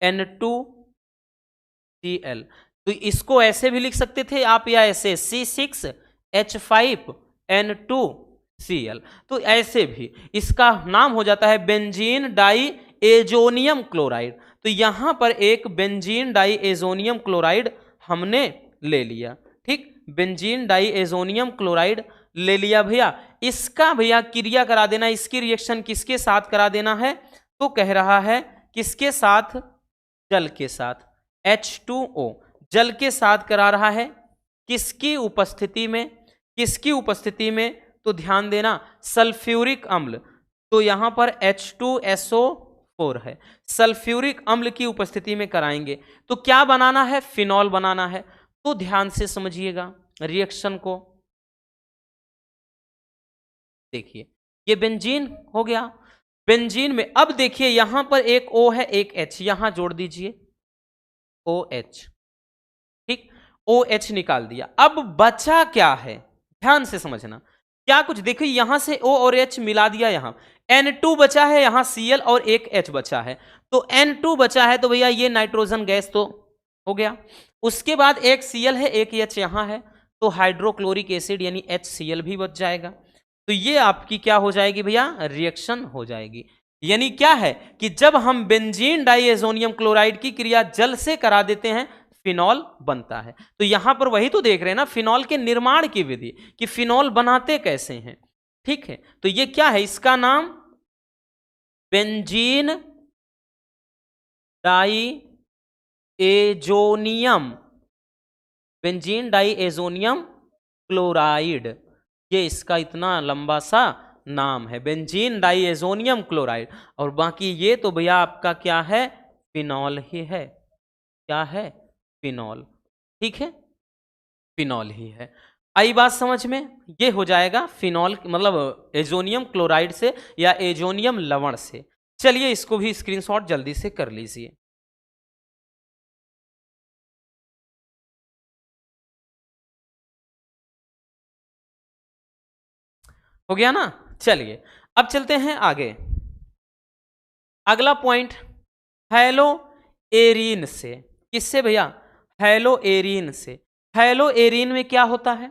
N2Cl। तो इसको ऐसे भी लिख सकते थे आप, या ऐसे C6H5N2Cl, तो ऐसे भी इसका नाम हो जाता है बेंजीन डाईएजोनियम क्लोराइड। तो यहां पर एक बेंजीन डाईएजोनियम क्लोराइड हमने ले लिया। ठीक, बेंजीन डाईएजोनियम क्लोराइड ले लिया भैया। इसका भैया क्रिया करा देना, इसकी रिएक्शन किसके साथ करा देना है, तो कह रहा है किसके साथ, जल के साथ, H2O जल के साथ करा रहा है। किसकी उपस्थिति में, किसकी उपस्थिति में, तो ध्यान देना सल्फ्यूरिक अम्ल, तो यहां पर H2SO4 है, सल्फ्यूरिक अम्ल की उपस्थिति में कराएंगे। तो क्या बनाना है, फिनॉल बनाना है। तो ध्यान से समझिएगा रिएक्शन को। देखिए ये बेंजीन हो गया, बेंजीन में अब देखिए यहां पर एक O है एक H, यहां जोड़ दीजिए OH। ठीक, OH निकाल दिया। अब बचा क्या है, ध्यान से समझना, क्या कुछ देखिए यहां से O और H मिला दिया, यहां N2 बचा है, यहां Cl और एक H बचा है। तो N2 बचा है तो भैया ये नाइट्रोजन गैस तो हो गया। उसके बाद एक Cl है, एक H यहां है, तो हाइड्रोक्लोरिक एसिड यानी HCl भी बच जाएगा। तो ये आपकी क्या हो जाएगी भैया, रिएक्शन हो जाएगी। यानी क्या है कि जब हम बेंजीन डाइएजोनियम क्लोराइड की क्रिया जल से करा देते हैं, फिनॉल बनता है। तो यहां पर वही तो देख रहे हैं ना, फिनॉल के निर्माण की विधि कि फिनॉल बनाते कैसे हैं। ठीक है, तो ये क्या है, इसका नाम benzene diazonium, benzene diazonium chloride, ये इसका इतना लंबा सा नाम है, बेंजीन डाइएजोनियम क्लोराइड। और बाकी ये तो भैया आपका क्या है, फिनॉल ही है। क्या है, फिनॉल। ठीक है, फिनॉल ही है। आई बात समझ में, ये हो जाएगा फिनॉल, मतलब एजोनियम क्लोराइड से या एजोनियम लवण से। चलिए इसको भी स्क्रीनशॉट जल्दी से कर लीजिए। हो गया ना। चलिए अब चलते हैं आगे। अगला पॉइंट, हेलो एरीन से। किससे भैया, हेलो एरीन से। हेलो एरीन में क्या होता है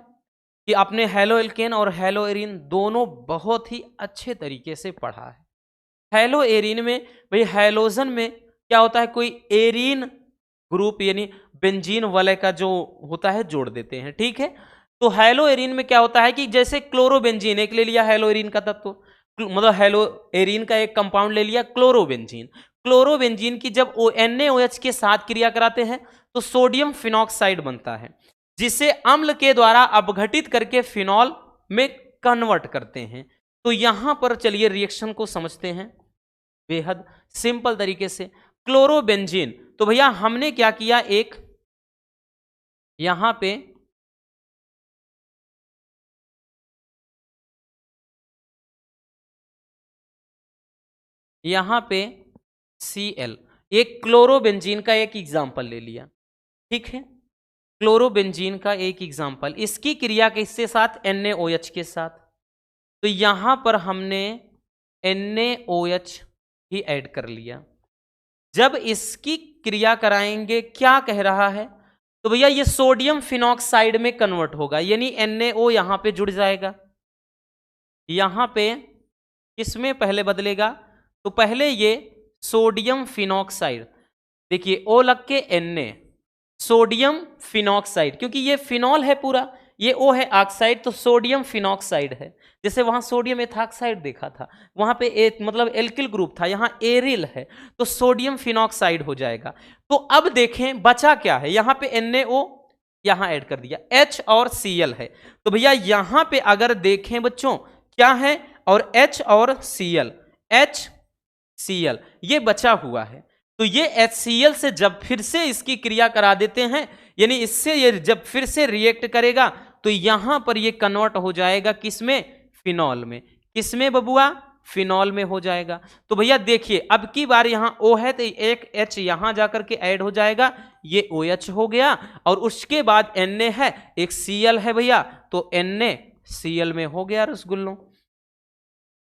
कि आपने हेलो एल्केन और हेलो एरीन दोनों बहुत ही अच्छे तरीके से पढ़ा है। हेलो एरीन में भाई, हेलोजन में क्या होता है, कोई एरीन ग्रुप यानी बेंजीन वलय का जो होता है जोड़ देते हैं। ठीक है, तो हेलो एरीन में क्या होता है कि जैसे क्लोरोबेंजीन एक ले लिया हेलो एरीन का तत्व, मतलब हेलो एरीन का एक कंपाउंड ले लिया क्लोरोबेंजीन। क्लोरोबेंजीन की जब NaOH के साथ क्रिया कराते हैं तो सोडियम फिनॉक्साइड बनता है, जिसे अम्ल के द्वारा अपघटित करके फिनॉल में कन्वर्ट करते हैं। तो यहां पर चलिए रिएक्शन को समझते हैं बेहद सिंपल तरीके से। क्लोरोबेंजीन, तो भैया हमने क्या किया, एक यहां पे Cl, एक क्लोरोबेंजीन का एक एग्जांपल ले लिया। ठीक है, क्लोरोबेंजीन का एक एग्जांपल, इसकी क्रिया किसके साथ, NaOH के साथ। तो यहां पर हमने NaOH ही ऐड कर लिया। जब इसकी क्रिया कराएंगे, क्या कह रहा है, तो भैया ये सोडियम फिनॉक्साइड में कन्वर्ट होगा, यानी NaO यहां पे जुड़ जाएगा। यहां पे किसमें पहले बदलेगा, तो पहले ये सोडियम फिनॉक्साइड, देखिए O लग के Na, सोडियम फिनॉक्साइड, क्योंकि ये फिनॉल है पूरा, ये O है ऑक्साइड, तो सोडियम फिनॉक्साइड है। जैसे वहां सोडियम एथॉक्साइड देखा था, वहां पे मतलब एल्किल ग्रुप था, यहां एरिल है, तो सोडियम फिनॉक्साइड हो जाएगा। तो अब देखें बचा क्या है, यहां पे NaO यहां ऐड कर दिया, H और Cl है। तो भैया यहां पे अगर देखें बच्चों क्या है, और H और Cl, HCl ये बचा हुआ है। तो ये HCl से जब फिर से इसकी क्रिया करा देते हैं, यानी इससे ये जब फिर से रिएक्ट करेगा, तो यहां पर ये कन्वर्ट हो जाएगा किसमें, फिनॉल में। किसमें बबुआ, फिनॉल में हो जाएगा। तो भैया देखिए अब की बार यहां O है तो एक H यहां जाकर के ऐड हो जाएगा, ये OH हो गया, और उसके बाद Na है, एक Cl है भैया, तो NaCl में हो गया रसगुल्लों।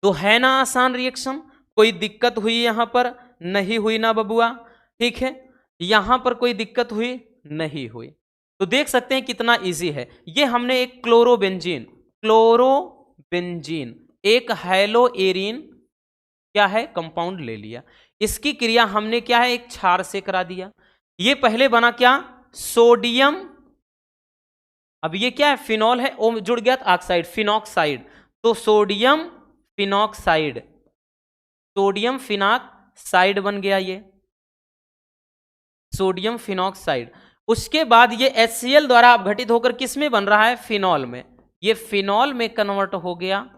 तो है ना आसान रिएक्शन, कोई दिक्कत हुई यहां पर, नहीं हुई ना बबुआ। ठीक है, यहां पर कोई दिक्कत हुई, नहीं हुई। तो देख सकते हैं कितना इजी है। ये हमने एक क्लोरोबेंजीन एक हेलो एरीन क्या है कंपाउंड ले लिया, इसकी क्रिया हमने क्या है, एक क्षार से करा दिया। ये पहले बना क्या, सोडियम, अब ये क्या है, फिनॉल है, ओ जुड़ गया ऑक्साइड फिनॉक्साइड, तो सोडियम फिनॉक्साइड, सोडियम फिनॉक्साइड बन गया ये सोडियम फिनॉक्साइड। उसके बाद ये HCl द्वारा अपघटित होकर किस में बन रहा है, फिनॉल में, ये फिनॉल में कन्वर्ट हो गया।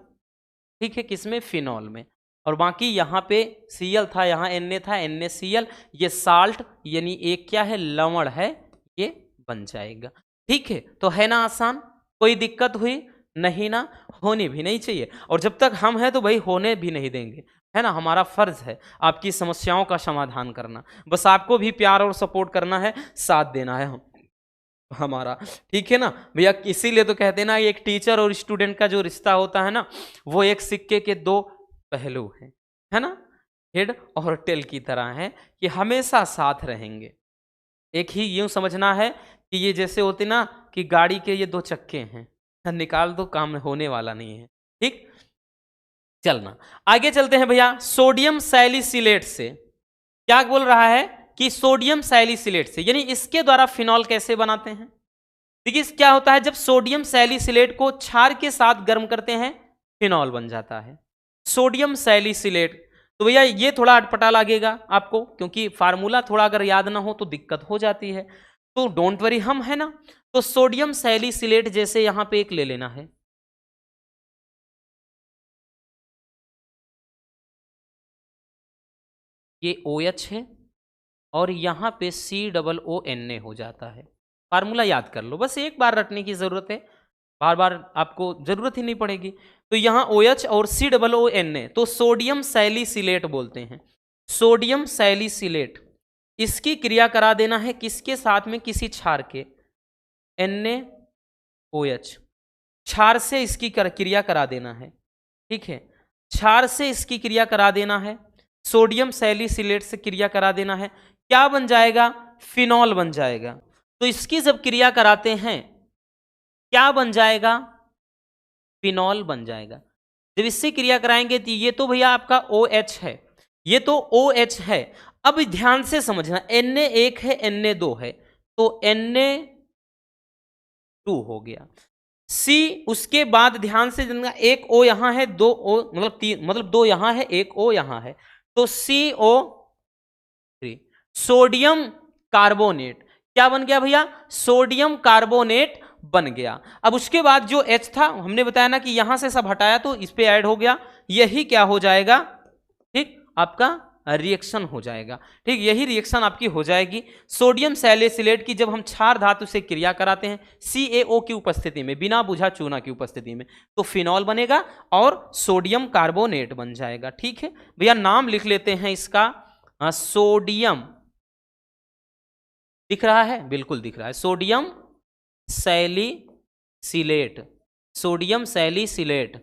ठीक है, किसमें, फिनॉल में। और बाकी यहां पे Cl था, यहां Na था, NaCl, ये साल्ट यानी एक क्या है, लवण है, ये बन जाएगा। ठीक है, तो है ना आसान, कोई दिक्कत हुई नहीं ना, होनी भी नहीं चाहिए, और जब तक हम हैं तो भाई होने भी नहीं देंगे, है ना। हमारा फर्ज है आपकी समस्याओं का समाधान करना, बस आपको भी प्यार और सपोर्ट करना है, साथ देना है हमारा। ठीक है ना भैया, इसीलिए तो कहते हैं ना, एक टीचर और स्टूडेंट का जो रिश्ता होता है ना, वो एक सिक्के के दो पहलू हैं, है ना, हेड और टेल की तरह है, कि हमेशा साथ रहेंगे। एक ही यूं समझना है कि ये जैसे होते ना कि गाड़ी के ये 2 चक्के हैं, निकाल दो काम होने वाला नहीं है। ठीक, चलना आगे चलते हैं भैया। सोडियम सैलिसिलेट से क्या बोल रहा है कि सोडियम सैलिसिलेट से, यानी इसके द्वारा फिनॉल कैसे बनाते हैं। देखिए क्या होता है, जब सोडियम सैलिसिलेट को क्षार के साथ गर्म करते हैं फिनॉल बन जाता है सोडियम सैलिसिलेट। तो भैया ये थोड़ा अटपटा लगेगा आपको, क्योंकि फार्मूला थोड़ा अगर याद ना हो तो दिक्कत हो जाती है, तो डोंट वरी, हम है ना। तो सोडियम सैलिसिलेट जैसे यहां पे एक ले लेना है, ये OH है और यहां पे COONA हो जाता है। फार्मूला याद कर लो, बस एक बार रटने की जरूरत है, बार बार आपको जरूरत ही नहीं पड़ेगी। तो यहां OH और COONA, तो सोडियम सैलिसिलेट बोलते हैं। सोडियम सैलिसिलेट, इसकी क्रिया करा देना है किसके साथ में, किसी क्षार के, NaOH, क्षार से इसकी क्रिया करा देना है। ठीक है, क्षार से इसकी क्रिया करा देना है, सोडियम सैलिसिलेट से क्रिया करा देना है, क्या बन जाएगा, फिनॉल बन जाएगा। तो इसकी जब क्रिया कराते हैं क्या बन जाएगा, फिनॉल बन जाएगा। जब इससे क्रिया कराएंगे तो ये तो भैया आपका OH है, ये तो OH है। अब ध्यान से समझना, Na एक है, Na दो है, तो Na2 हो गया। C उसके बाद ध्यान से जानना, एक O यहां है, दो O मतलब तीन, मतलब दो यहां है, एक O यहां है, तो CO3, सोडियम कार्बोनेट। क्या बन गया भैया, सोडियम कार्बोनेट बन गया। अब उसके बाद जो H था, हमने बताया ना कि यहां से सब हटाया तो इस पे ऐड हो गया, यही क्या हो जाएगा, ठीक, आपका रिएक्शन हो जाएगा। ठीक, यही रिएक्शन आपकी हो जाएगी सोडियम सैलिसिलेट की, जब हम क्षार धातु से क्रिया कराते हैं CaO की उपस्थिति में, बिना बुझा चूना की उपस्थिति में, तो फिनॉल बनेगा और सोडियम कार्बोनेट बन जाएगा। ठीक है भैया, नाम लिख लेते हैं इसका, सोडियम, दिख रहा है, बिल्कुल दिख रहा है, sodium salicylate, sodium salicylate.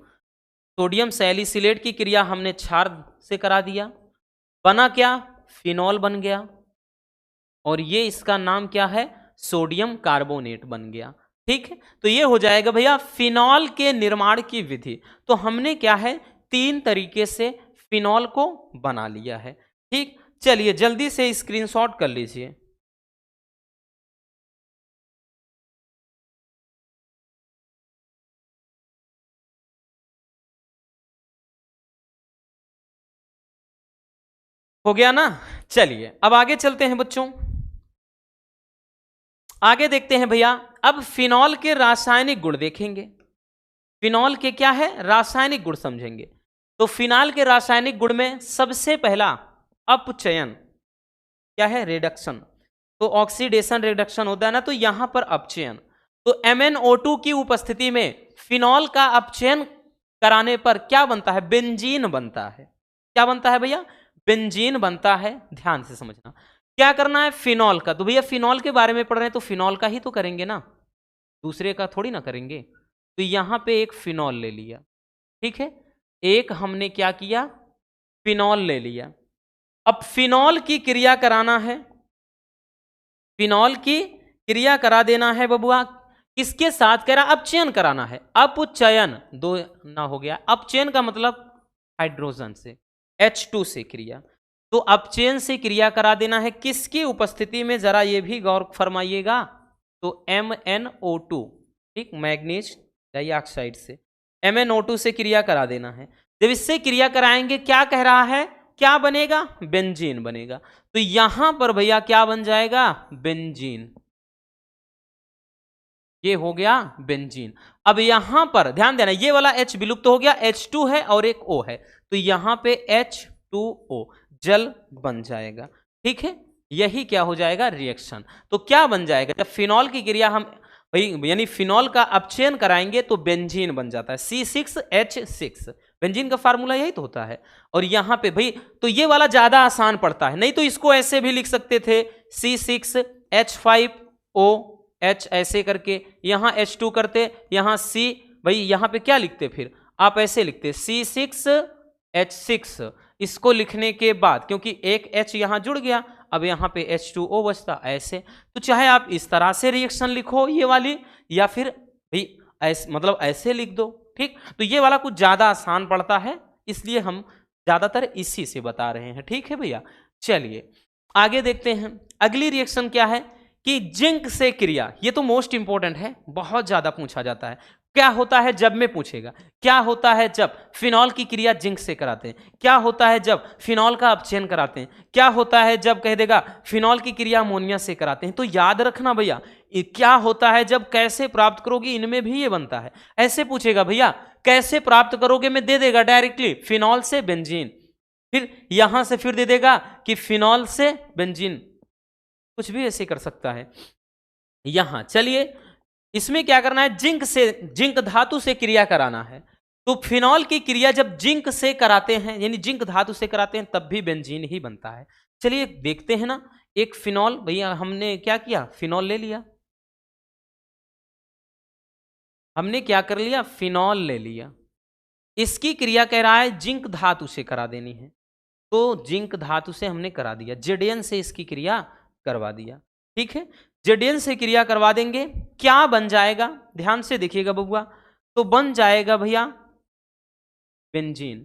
Sodium salicylate की क्रिया हमने क्षार से करा दिया, बना क्या, फिनॉल बन गया, और ये इसका नाम क्या है, सोडियम कार्बोनेट बन गया। ठीक है, तो ये हो जाएगा भैया फिनॉल के निर्माण की विधि। तो हमने क्या है, 3 तरीके से फिनॉल को बना लिया है। ठीक, चलिए जल्दी से स्क्रीनशॉट कर लीजिए। हो गया ना, चलिए अब आगे चलते हैं बच्चों, आगे देखते हैं भैया। अब फिनॉल के रासायनिक गुण देखेंगे, फिनॉल के क्या है, रासायनिक गुण समझेंगे। तो फिनॉल के रासायनिक गुण में सबसे पहला अपचयन, क्या है, रिडक्शन। तो ऑक्सीडेशन रिडक्शन होता है ना, तो यहां पर अपचयन, तो MnO2 की उपस्थिति में फिनॉल का अपचयन कराने पर क्या बनता है, बेंजीन बनता है। क्या बनता है भैया, बेंजीन बनता है। ध्यान से समझना, क्या करना है, फिनॉल का, तो भैया फिनॉल के बारे में पढ़ रहे हैं तो फिनॉल का ही तो करेंगे ना, दूसरे का थोड़ी ना करेंगे। तो यहां पे एक फिनॉल ले लिया, ठीक है, एक हमने क्या किया, फिनॉल ले लिया। अब फिनॉल की क्रिया कराना है, फिनॉल की क्रिया करा देना है बबुआ, किसके साथ करा, अपचयन कराना है, अपचयन, दो ना हो गया, अपचयन का मतलब हाइड्रोजन से, H2 से क्रिया, तो अपचयन से क्रिया करा देना है, किसकी उपस्थिति में, जरा ये भी गौर फरमाइएगा, तो MnO2, ठीक, मैग्नीज डाइऑक्साइड से, MnO2 से क्रिया करा देना है। जब इससे क्रिया कराएंगे क्या कह रहा है, क्या बनेगा, बेंजीन बनेगा। तो यहां पर भैया क्या बन जाएगा, बेंजीन, ये हो गया बेंजीन। अब यहां पर ध्यान देना, ये वाला H विलुप्त हो गया, H2 है और एक O है, तो यहां पे H2O जल बन जाएगा। ठीक है, यही क्या हो जाएगा, रिएक्शन। तो क्या बन जाएगा, जब फिनॉल की क्रिया हम भाई यानी फिनॉल का अपचयन कराएंगे तो बेंजीन बन जाता है, C6H6, बेंजीन का फार्मूला यही तो होता है। और यहां पे भाई तो ये वाला ज्यादा आसान पड़ता है, नहीं तो इसको ऐसे भी लिख सकते थे, C6H5OH ऐसे करके, यहां H2 करते, यहां C, भाई यहां पे क्या लिखते, फिर आप ऐसे लिखते C6H6। इसको लिखने के बाद क्योंकि एक H यहां जुड़ गया, अब यहाँ पे H2O बचता ऐसे। तो चाहे आप इस तरह से रिएक्शन लिखो ये वाली, या फिर भाई ऐसे मतलब ऐसे लिख दो, ठीक। तो ये वाला कुछ ज्यादा आसान पड़ता है, इसलिए हम ज्यादातर इसी से बता रहे हैं, ठीक है भैया। चलिए आगे देखते हैं, अगली रिएक्शन क्या है कि जिंक से क्रिया। ये तो मोस्ट इंपॉर्टेंट है, बहुत ज्यादा पूछा जाता है। क्या होता है जब में पूछेगा, क्या होता है जब फिनॉल की क्रिया जिंक से कराते हैं, क्या होता है जब फिनॉल का अपचयन कराते हैं, क्या होता है जब कह देगा फिनॉल की क्रिया अमोनिया से कराते हैं। तो याद रखना भैया, क्या होता है जब, कैसे प्राप्त करोगे, इनमें भी ये बनता है। ऐसे पूछेगा भैया कैसे प्राप्त करोगे में दे देगा डायरेक्टली फिनॉल से बेंजीन, फिर यहां से फिर दे देगा कि फिनॉल से बेंजीन, कुछ भी ऐसे कर सकता है। यहां चलिए इसमें क्या करना है, जिंक से, जिंक धातु से क्रिया कराना है। तो फिनॉल की क्रिया जब जिंक से कराते हैं, यानी जिंक धातु से कराते हैं, तब भी बेंजीन ही बनता है। चलिए देखते हैं ना, एक फिनॉल, भैया हमने क्या किया, फिनॉल ले लिया, हमने क्या कर लिया, फिनॉल ले लिया। इसकी क्रिया कह रहा है जिंक धातु से करा देनी है, तो जिंक धातु से हमने करा दिया, जेडेन से इसकी क्रिया करवा दिया, ठीक है। जेडेन से क्रिया करवा देंगे, क्या बन जाएगा, ध्यान से देखिएगा बबुआ, तो बन जाएगा भैया बेंजीन।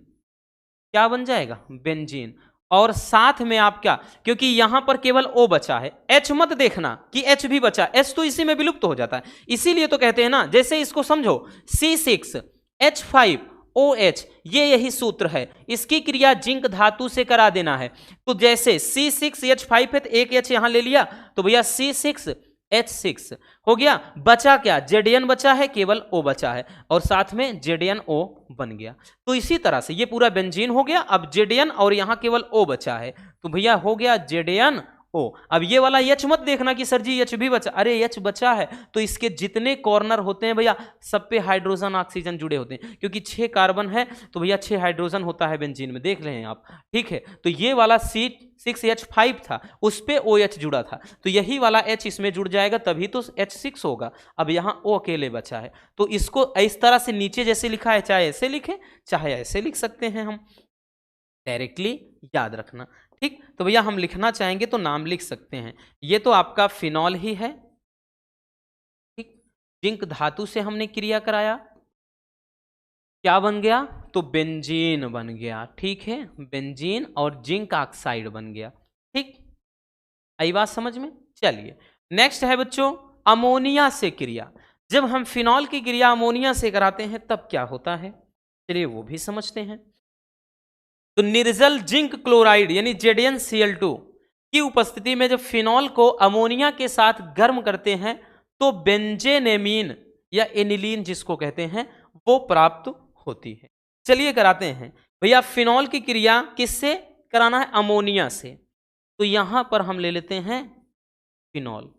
क्या बन जाएगा, बेंजीन। और साथ में आप क्या, क्योंकि यहां पर केवल O बचा है, H मत देखना कि H भी बचा, H तो इसी में विलुप्त हो जाता है। इसीलिए तो कहते हैं ना, जैसे इसको समझो C6H5OH, ये यही सूत्र है, इसकी क्रिया जिंक धातु से करा देना है। तो जैसे C6H5 है तो एक H यहां ले लिया, तो भैया C6H6 हो गया। बचा क्या, जेडीएन बचा है, केवल O बचा है, और साथ में JDNO बन गया। तो इसी तरह से ये पूरा बेंजीन हो गया। अब जेडीएन और यहां केवल O बचा है, तो भैया हो गया JDNO। अब ये वाला H मत देखना कि सर जी H भी बचा, अरे H बचा है तो इसके जितने कॉर्नर होते हैं भैया सब पे हाइड्रोजन ऑक्सीजन जुड़े होते हैं, क्योंकि 6 कार्बन है तो भैया 6 हाइड्रोजन होता है बेंजीन में, देख रहे हैं आप, ठीक है। तो ये वाला C6H5 था, उस पे OH जुड़ा था, तो यही वाला H इसमें जुड़ जाएगा, तभी तो H6 होगा। अब यहाँ O अकेले बचा है, तो इसको इस तरह से नीचे जैसे लिखा है, चाहे ऐसे लिखे चाहे ऐसे लिख सकते हैं हम, डायरेक्टली याद रखना, ठीक। तो भैया हम लिखना चाहेंगे तो नाम लिख सकते हैं, ये तो आपका फिनॉल ही है, ठीक। जिंक धातु से हमने क्रिया कराया, क्या बन गया, तो बेंजीन बन गया, ठीक है, बेंजीन और जिंक ऑक्साइड बन गया, ठीक। आई बात समझ में। चलिए नेक्स्ट है बच्चों अमोनिया से क्रिया। जब हम फिनॉल की क्रिया अमोनिया से कराते हैं तब क्या होता है, चलिए वो भी समझते हैं। तो निर्जल जिंक क्लोराइड यानी JnCl2 की उपस्थिति में जब फिनॉल को अमोनिया के साथ गर्म करते हैं तो बेंजेनेमीन या एनिलीन जिसको कहते हैं वो प्राप्त होती है। चलिए कराते हैं भैया, फिनॉल की क्रिया किससे कराना है, अमोनिया से। तो यहां पर हम ले लेते हैं फिनॉल,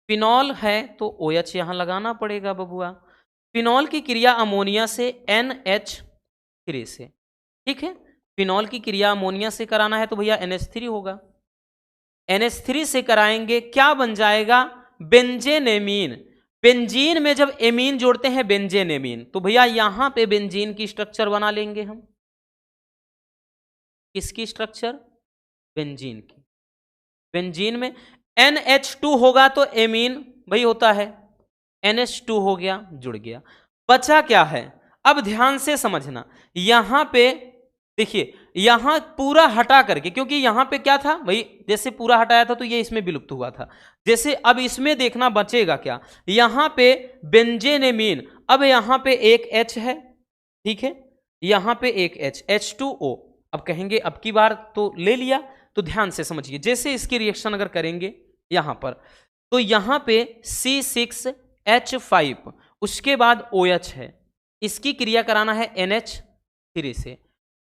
फिनॉल है तो OH यहां लगाना पड़ेगा बबुआ। फिनॉल की क्रिया अमोनिया से NH3 से, ठीक है। फिनॉल की क्रिया अमोनिया से कराना है तो भैया NH3 होगा, NH3 से कराएंगे, क्या बन जाएगा, बेंजेनेमीन। बेंजीन में जब एमीन जोड़ते हैं बेंजेनेमीन, तो भैया यहां पे बेंजीन की स्ट्रक्चर बना लेंगे हम, किसकी स्ट्रक्चर, बेंजीन की। बेंजीन में NH2 होगा तो एमीन भाई होता है, NH2 हो गया, जुड़ गया। बचा क्या है, अब ध्यान से समझना, यहां पे देखिए, यहां पूरा हटा करके, क्योंकि यहां पे क्या था भाई, जैसे पूरा हटाया था तो ये इसमें विलुप्त हुआ था, जैसे अब इसमें देखना बचेगा क्या, यहां पे बेंजेनेमीन, अब यहां पे एक H है, ठीक है, यहां पे एक H, H2O। अब कहेंगे अब की बार तो ले लिया, तो ध्यान से समझिए, जैसे इसकी रिएक्शन अगर करेंगे यहां पर, तो यहां पे C6H5, उसके बाद OH है, इसकी क्रिया कराना है NH3 से,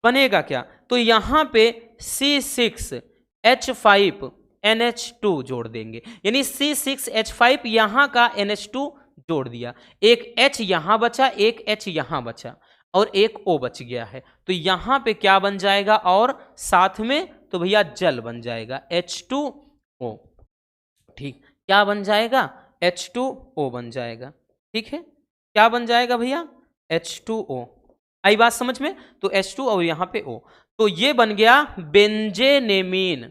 बनेगा क्या, तो यहां पे C6H5NH2 जोड़ देंगे, यानी C6H5 यहां का NH2 जोड़ दिया, एक H यहां बचा, एक H यहां बचा, और एक O बच गया है, तो यहां पे क्या बन जाएगा, और साथ में तो भैया जल बन जाएगा H2O, ठीक। क्या बन जाएगा, H2O बन जाएगा, ठीक है, क्या बन जाएगा भैया, H2O। आई बात समझ में? तो H2 और यहाँ पे O, तो ये बन गया बेंजेनेमीन।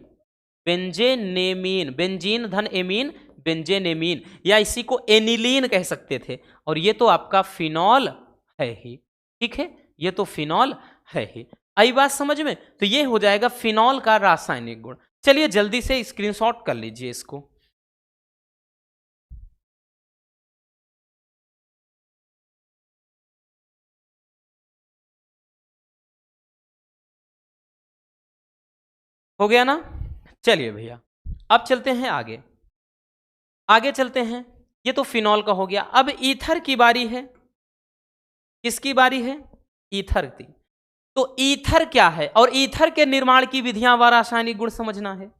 बेंजेनेमीन, बेंजीन धन एमीन, बेंजेनेमीन, या इसी को एनिलीन कह सकते थे। और ये तो आपका फिनॉल है ही, ठीक है, ये तो फिनॉल है ही। आई बात समझ में? तो ये हो जाएगा फिनॉल का रासायनिक गुण। चलिए जल्दी से स्क्रीनशॉट कर लीजिए इसको। हो गया ना? चलिए भैया अब चलते हैं आगे, आगे चलते हैं। ये तो फिनॉल का हो गया। अब ईथर की बारी है। किसकी बारी है? ईथर की। तो ईथर क्या है और ईथर के निर्माण की विधियां व रासायनिक गुण समझना है।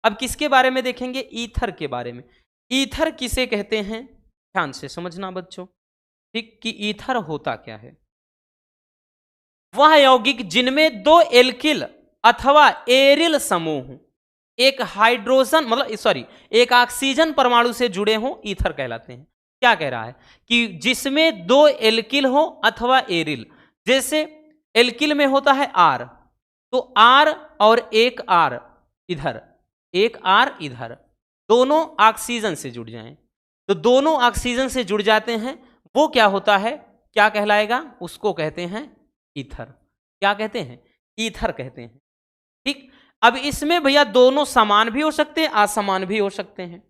अब किसके बारे में देखेंगे? ईथर के बारे में। ईथर किसे कहते हैं? ध्यान से समझना बच्चों, ठीक, कि ईथर होता क्या है। वह यौगिक जिनमें दो एल्किल अथवा एरिल समूह एक हाइड्रोजन मतलब सॉरी एक ऑक्सीजन परमाणु से जुड़े हों, ईथर कहलाते हैं। क्या कह रहा है कि जिसमें दो एल्किल हो अथवा एरिल, जैसे एल्किल में होता है आर, तो आर और एक आर इधर, एक आर इधर, दोनों ऑक्सीजन से जुड़ जाएं, तो दोनों ऑक्सीजन से जुड़ जाते हैं, वो क्या होता है, क्या कहलाएगा? उसको कहते हैं ईथर। क्या कहते हैं? ईथर कहते हैं, ठीक। अब इसमें भैया दोनों समान भी हो सकते हैं, असमान भी हो सकते हैं,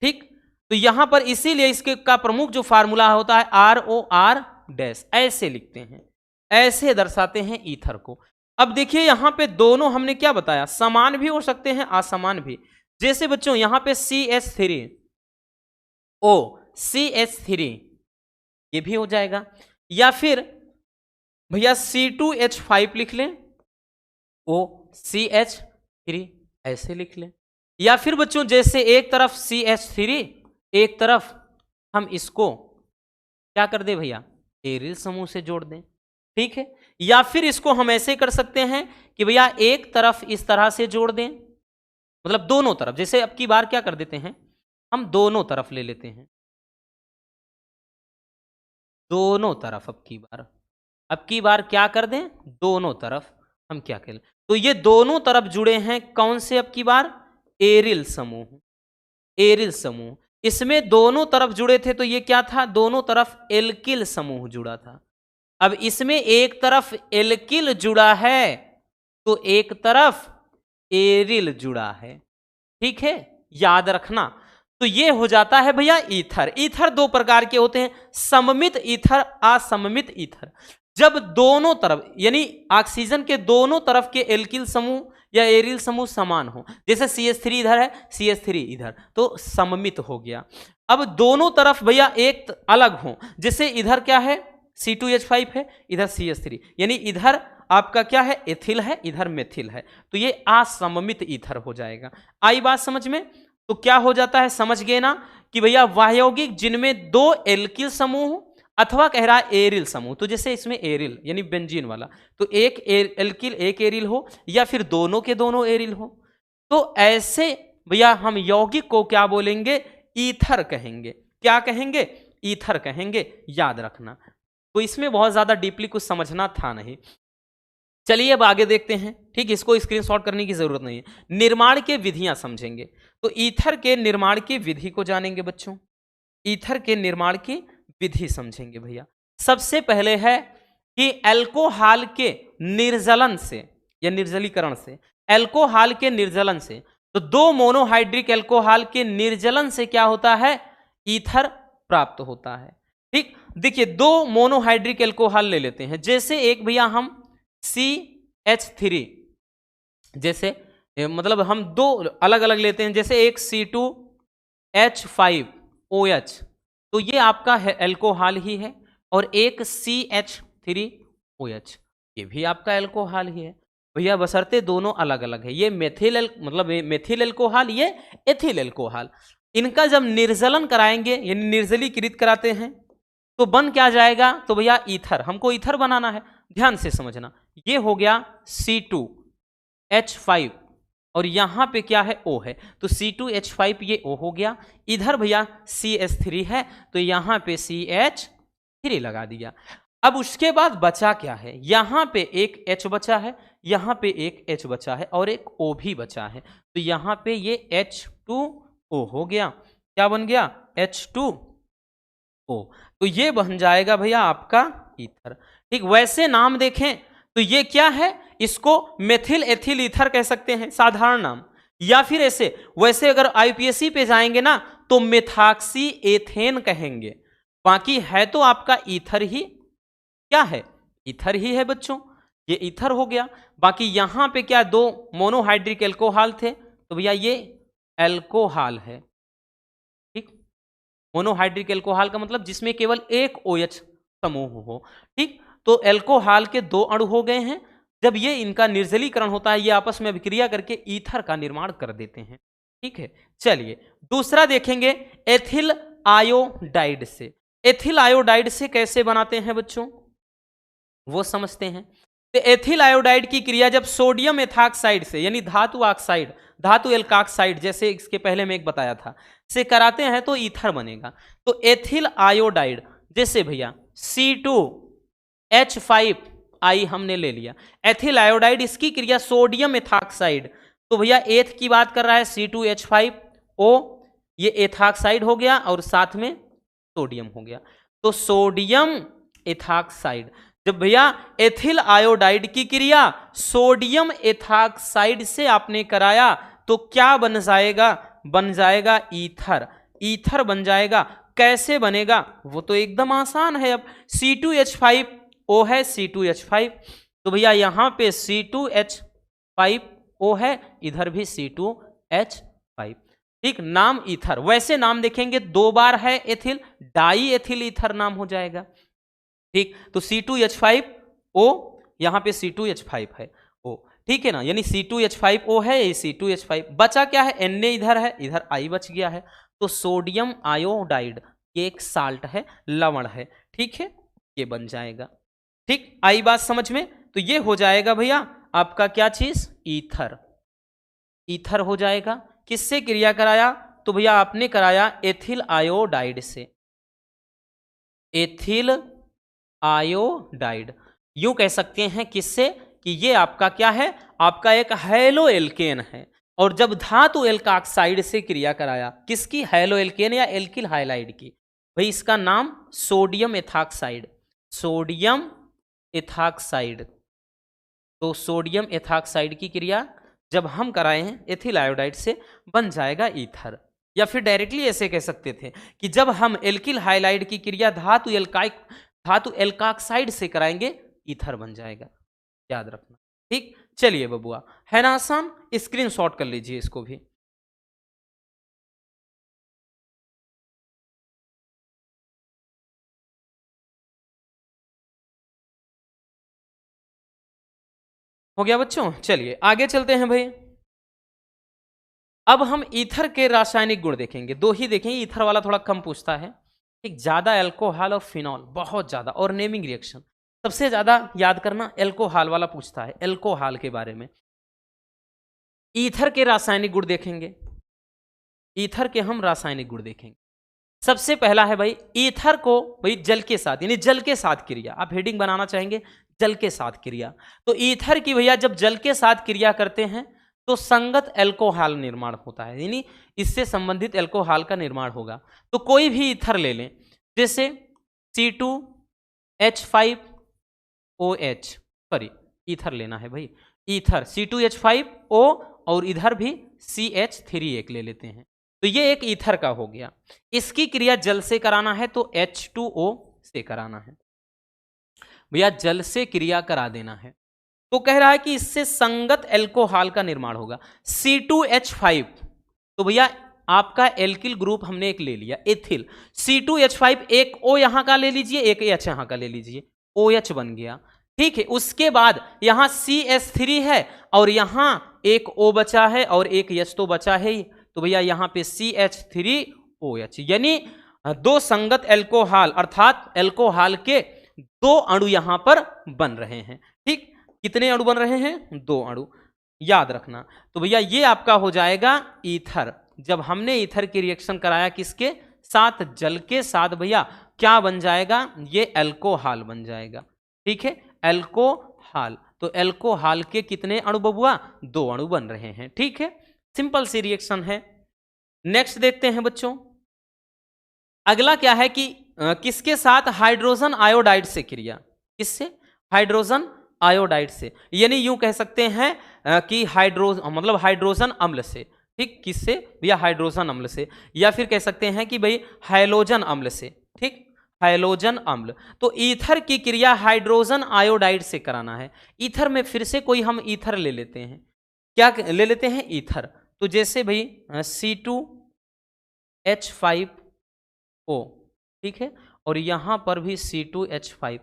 ठीक। तो यहां पर इसीलिए इसके का प्रमुख जो फार्मूला होता है ROR डैश, ऐसे लिखते हैं, ऐसे दर्शाते हैं ईथर को। अब देखिए यहां पे दोनों हमने क्या बताया, समान भी हो सकते हैं, असमान भी। जैसे बच्चों यहां पे CH3 O CH3 ये भी हो जाएगा, या फिर भैया C2H5 लिख लें, O CH3 ऐसे लिख लें, या फिर बच्चों जैसे एक तरफ CH3 एक तरफ हम इसको क्या कर दें भैया, एरिल समूह से जोड़ दें, ठीक है। या फिर इसको हम ऐसे कर सकते हैं कि भैया एक तरफ इस तरह से जोड़ दें, मतलब दोनों तरफ, जैसे अब की बार क्या कर देते हैं, हम दोनों तरफ ले लेते हैं, दोनों तरफ अब की बार क्या कर दें, दोनों तरफ हम क्या करें, तो ये दोनों तरफ जुड़े हैं कौन से, अब की बार एरिल समूह, एरिल समूह। इसमें दोनों तरफ जुड़े थे तो ये क्या था, दोनों तरफ एल्किल समूह जुड़ा था। अब इसमें एक तरफ एल्किल जुड़ा है तो एक तरफ एरिल जुड़ा है, ठीक है, याद रखना। तो ये हो जाता है भैया ईथर। ईथर दो प्रकार के होते हैं, सममित ईथर, असममित ईथर। जब दोनों तरफ यानी ऑक्सीजन के दोनों तरफ के एल्किल समूह या एरिल समूह समान हो, जैसे CH3 इधर है CH3 इधर, तो सममित हो गया। अब दोनों तरफ भैया एक अलग हो, जैसे इधर क्या है C2H5 है, इधर CH3, यानी इधर आपका क्या है, एथिल है, इधर मेथिल है, तो ये असममित ईथर हो जाएगा। आई बात समझ में? तो क्या हो जाता है, समझ गए ना, कि भैया वह यौगिक जिनमें दो एल्किल समूह अथवा कह रहा है एरिल समूह, तो जैसे इसमें एरिल यानी बेंजीन वाला, तो एक एल्किल एक एरिल हो, या फिर दोनों के दोनों एरिल हो, तो ऐसे भैया हम यौगिक को क्या बोलेंगे, ईथर कहेंगे। क्या कहेंगे? ईथर कहेंगे, याद रखना। तो इसमें बहुत ज्यादा डीपली कुछ समझना था नहीं। चलिए अब आगे देखते हैं, ठीक, इसको स्क्रीनशॉट करने की जरूरत नहीं है। निर्माण के विधियां समझेंगे, तो ईथर के निर्माण की विधि को जानेंगे बच्चों, ईथर के निर्माण की विधि समझेंगे भैया। सबसे पहले है कि अल्कोहल के निर्जलन से या निर्जलीकरण से, अल्कोहल के निर्जलन से, तो दो मोनोहाइड्रिक अल्कोहल के निर्जलन से क्या होता है, ईथर प्राप्त होता है, ठीक। देखिए दो मोनोहाइड्रिक अल्कोहल ले लेते हैं, जैसे एक भैया हम CH3, जैसे मतलब हम दो अलग अलग लेते हैं, जैसे एक C2H5OH, तो ये आपका अल्कोहल ही है, और एक CH3OH ये भी आपका अल्कोहल ही है भैया, बशर्ते दोनों अलग अलग है। ये मतलब मेथिल अल्कोहल, ये एथिल अल्कोहल। इनका जब निर्जलन कराएंगे यानी निर्जलीकृत कराते हैं तो बन क्या जाएगा, तो भैया ईथर, हमको ईथर बनाना है, ध्यान से समझना। ये हो गया C2H5 और यहां पे क्या है, O है, तो C2H5 ये O हो गया। इधर भैया CH3 है तो यहां पे CH3 लगा दिया। अब उसके बाद बचा क्या है, यहां पे एक H बचा है, यहां पे एक H बचा है और एक O भी बचा है। तो यहां पे ये H2O हो गया। क्या बन गया? H2O। तो ये बन जाएगा भैया आपका ईथर। ठीक, वैसे नाम देखें तो ये क्या है, इसको मेथिल एथिल ईथर कह सकते हैं, साधारण नाम। या फिर ऐसे, वैसे अगर आईपीएससी पे जाएंगे ना तो मेथाक्सी एथेन कहेंगे। बाकी है तो आपका ईथर ही, क्या है, ईथर ही है बच्चों। ये ईथर हो गया। बाकी यहां पे क्या, दो मोनोहाइड्रिक एल्कोहल थे, तो भैया ये एल्कोहल है। ठीक, मोनोहाइड्रिक एल्कोहल का मतलब जिसमें केवल एक OH समूह हो। ठीक, तो एल्कोहल के दो अणु हो गए हैं। जब ये इनका निर्जलीकरण होता है, ये आपस में अभिक्रिया करके ईथर का निर्माण कर देते हैं। ठीक है, चलिए दूसरा देखेंगे एथिल आयोडाइड से। एथिल आयोडाइड से कैसे बनाते हैं बच्चों, वो समझते हैं। तो एथिल आयोडाइड की क्रिया जब सोडियम एथाक्साइड से, यानी धातु ऑक्साइड, धातु एल्काक्साइड, जैसे इसके पहले में एक बताया था, से कराते हैं तो ईथर बनेगा। तो एथिल आयोडाइड, जैसे भैया C2H5I हमने ले लिया, एथिल आयोडाइड, इसकी क्रिया सोडियम एथाक्साइड, तो भैया एथ की बात कर रहा है C2H5O, ये एथाक्साइड हो गया और साथ में सोडियम हो गया। तो सोडियम एथाक्साइड, जब भैया एथिल आयोडाइड की क्रिया सोडियम एथाक्साइड से आपने कराया तो क्या बन जाएगा, बन जाएगा ईथर। ईथर बन जाएगा। कैसे बनेगा, वो तो एकदम आसान है। अब C2H5O है, C2H5, तो भैया यहां पे C2H5O है, इधर भी C2H5। ठीक, नाम ईथर। वैसे नाम देखेंगे दो बार है एथिल, डाई एथिल ईथर नाम हो जाएगा। ठीक, तो C2H5O, यहां पे C2H5 है O, ठीक है ना, यानी C2H5O है, ये C2H5। बचा क्या है, Na इधर है, इधर I बच गया है। तो सोडियम आयोडाइड, ये एक साल्ट है, लवण है। ठीक है, ये बन जाएगा। ठीक, आई बात समझ में। तो ये हो जाएगा भैया आपका क्या चीज, ईथर। ईथर हो जाएगा। किससे क्रिया कराया, तो भैया आपने कराया एथिल आयोडाइड से। एथिल आयोडाइड, यूं कह सकते हैं किससे, कि ये आपका क्या है, आपका एक हैलो एल्केन है। और जब धातु एल्काक्साइड से क्रिया कराया, किसकी, हैलो एल्केन या एल्किल हाइलाइड की, भाई इसका नाम सोडियम एथाक्साइड, सोडियम एथाक्साइड। तो सोडियम एथाक्साइड की क्रिया जब हम कराए हैं एथिल आयोडाइड से, बन जाएगा ईथर। या फिर डायरेक्टली ऐसे कह सकते थे कि जब हम एल्किल हाइलाइड की क्रिया धातु एल्काक्साइड से कराएंगे, ईथर बन जाएगा। याद रखना। ठीक, चलिए बबुआ, है ना आसान, स्क्रीनशॉट कर लीजिए इसको भी। हो गया बच्चों, चलिए आगे चलते हैं भाई। अब हम ईथर के रासायनिक गुण देखेंगे, दो ही देखेंगे, ईथर वाला थोड़ा कम पूछता है। ठीक, ज्यादा अल्कोहल और फिनॉल, बहुत ज्यादा, और नेमिंग रिएक्शन सबसे ज्यादा याद करना, एल्कोहल वाला पूछता है, एल्कोहल के बारे में। ईथर के रासायनिक गुण देखेंगे, ईथर के हम रासायनिक गुण देखेंगे। सबसे पहला है भाई, ईथर को भाई जल के साथ, यानी जल के साथ क्रिया, आप हेडिंग बनाना चाहेंगे जल के साथ क्रिया। तो ईथर की भैया जब जल के साथ क्रिया करते हैं तो संगत एल्कोहल निर्माण होता है, यानी इससे संबंधित एल्कोहल का निर्माण होगा। तो कोई भी ईथर ले लें, जैसे C2H5OH, सॉरी ईथर लेना है भाई, ईथर C2H5O और इधर भी CH3 ले लेते हैं। तो ये एक ईथर का हो गया। इसकी क्रिया जल से कराना है तो H2O से कराना है भैया, जल से क्रिया करा देना है। तो कह रहा है कि इससे संगत एल्कोहल का निर्माण होगा। C2H5, तो भैया आपका एल्किल ग्रुप हमने एक ले लिया, एथिल। C2H5, एक O यहां का ले लीजिए, एक H यहां का ले लीजिए, OH बन गया। ठीक है, उसके बाद यहां CH3 है और यहां एक O बचा है और एक H तो बचा है ही, तो भैया यहां पे CH3OH, यानी दो संगत एल्कोहल, अर्थात एल्कोहल के दो अणु यहां पर बन रहे हैं। ठीक, कितने अणु बन रहे हैं, दो अणु, याद रखना। तो भैया ये आपका हो जाएगा ईथर। जब हमने ईथर की रिएक्शन कराया किसके साथ, जल के साथ भैया, क्या बन जाएगा, ये एल्कोहल बन जाएगा। ठीक है, एल्कोहल। तो एल्कोहल के कितने अणु बबुआ, 2 अणु बन रहे हैं। ठीक है, सिंपल सी रिएक्शन है। नेक्स्ट देखते हैं बच्चों, अगला क्या है कि किसके साथ, हाइड्रोजन आयोडाइड से क्रिया। किससे, हाइड्रोजन आयोडाइड से, यानी यूं कह सकते हैं कि मतलब हाइड्रोजन अम्ल से। ठीक, किससे भैया, हाइड्रोजन अम्ल से, या फिर कह सकते हैं कि भाई हैलोजन अम्ल से। ठीक, हैलोजन अम्ल। तो ईथर की क्रिया हाइड्रोजन आयोडाइड से कराना है। ईथर में फिर से कोई हम ईथर ले लेते हैं, क्या ले लेते हैं, ईथर। तो जैसे भाई C2H5O, ठीक है, और यहां पर भी C2H5,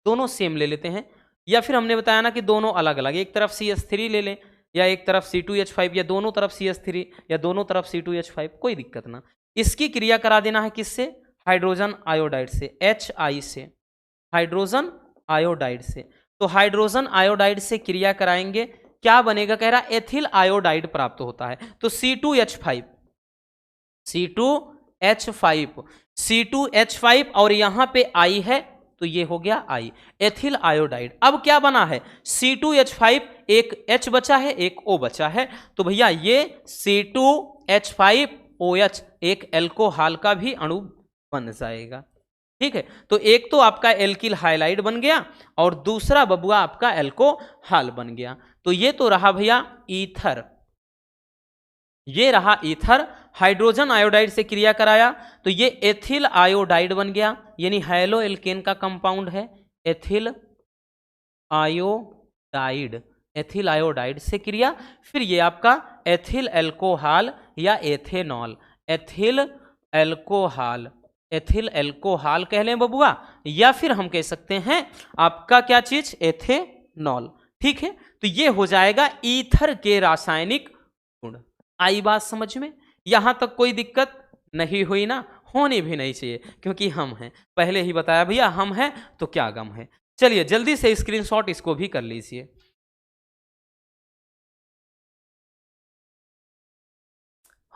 दोनों सेम ले लेते हैं। या फिर हमने बताया ना कि दोनों अलग अलग, एक तरफ CH3 ले लें या एक तरफ C2H5, या दोनों तरफ CH3 या दोनों तरफ C2H5, कोई दिक्कत ना। इसकी क्रिया करा देना है किससे, हाइड्रोजन आयोडाइड से, HI से, हाइड्रोजन आयोडाइड से। तो हाइड्रोजन आयोडाइड से क्रिया कराएंगे, क्या बनेगा, कह रहा एथिल आयोडाइड प्राप्त होता है। तो C2H5, C2H5 और यहां पे I है, तो ये हो गया I, एथिल आयोडाइड। अब क्या बना है, C2H5, एक H बचा है, एक O बचा है। तो भैया ये C2H5OH एक एल्कोहल का भी अणु बन जाएगा। ठीक है, तो एक तो आपका एल्किल हाइलाइड बन गया और दूसरा बबुआ आपका एल्कोहल बन गया। तो ये तो रहा भैया ईथर, ये रहा ईथर। हाइड्रोजन आयोडाइड से क्रिया कराया तो ये एथिल आयोडाइड बन गया, यानी हैलो एल्केन का कंपाउंड है एथिल आयोडाइड। एथिल आयोडाइड से क्रिया, फिर ये आपका एथिल एल्कोहल या ethanol, ethyl alcohol, ethyl alcohol कह लें बबुआ, या फिर हम कह सकते हैं आपका क्या चीज, एथेनॉल। ठीक है, तो ये हो जाएगा ईथर के रासायनिक गुण। आई बात समझ में, यहां तक कोई दिक्कत नहीं हुई ना, होनी भी नहीं चाहिए, क्योंकि हम हैं, पहले ही बताया भैया हम हैं तो क्या गम है। चलिए जल्दी से स्क्रीनशॉट इसको भी कर लीजिए।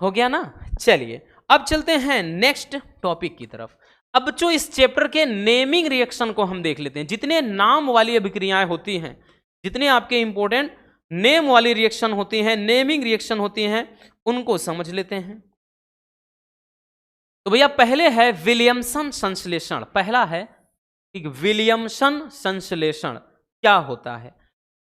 हो गया ना, चलिए अब चलते हैं नेक्स्ट टॉपिक की तरफ। अब बच्चों इस चैप्टर के नेमिंग रिएक्शन को हम देख लेते हैं। जितने नाम वाली अभिक्रियाएं होती हैं, जितने आपके इंपॉर्टेंट नेम वाली रिएक्शन होती हैं, नेमिंग रिएक्शन होती हैं, उनको समझ लेते हैं। तो भैया पहले है विलियमसन संश्लेषण, पहला है ठीक, विलियमसन संश्लेषण क्या होता है।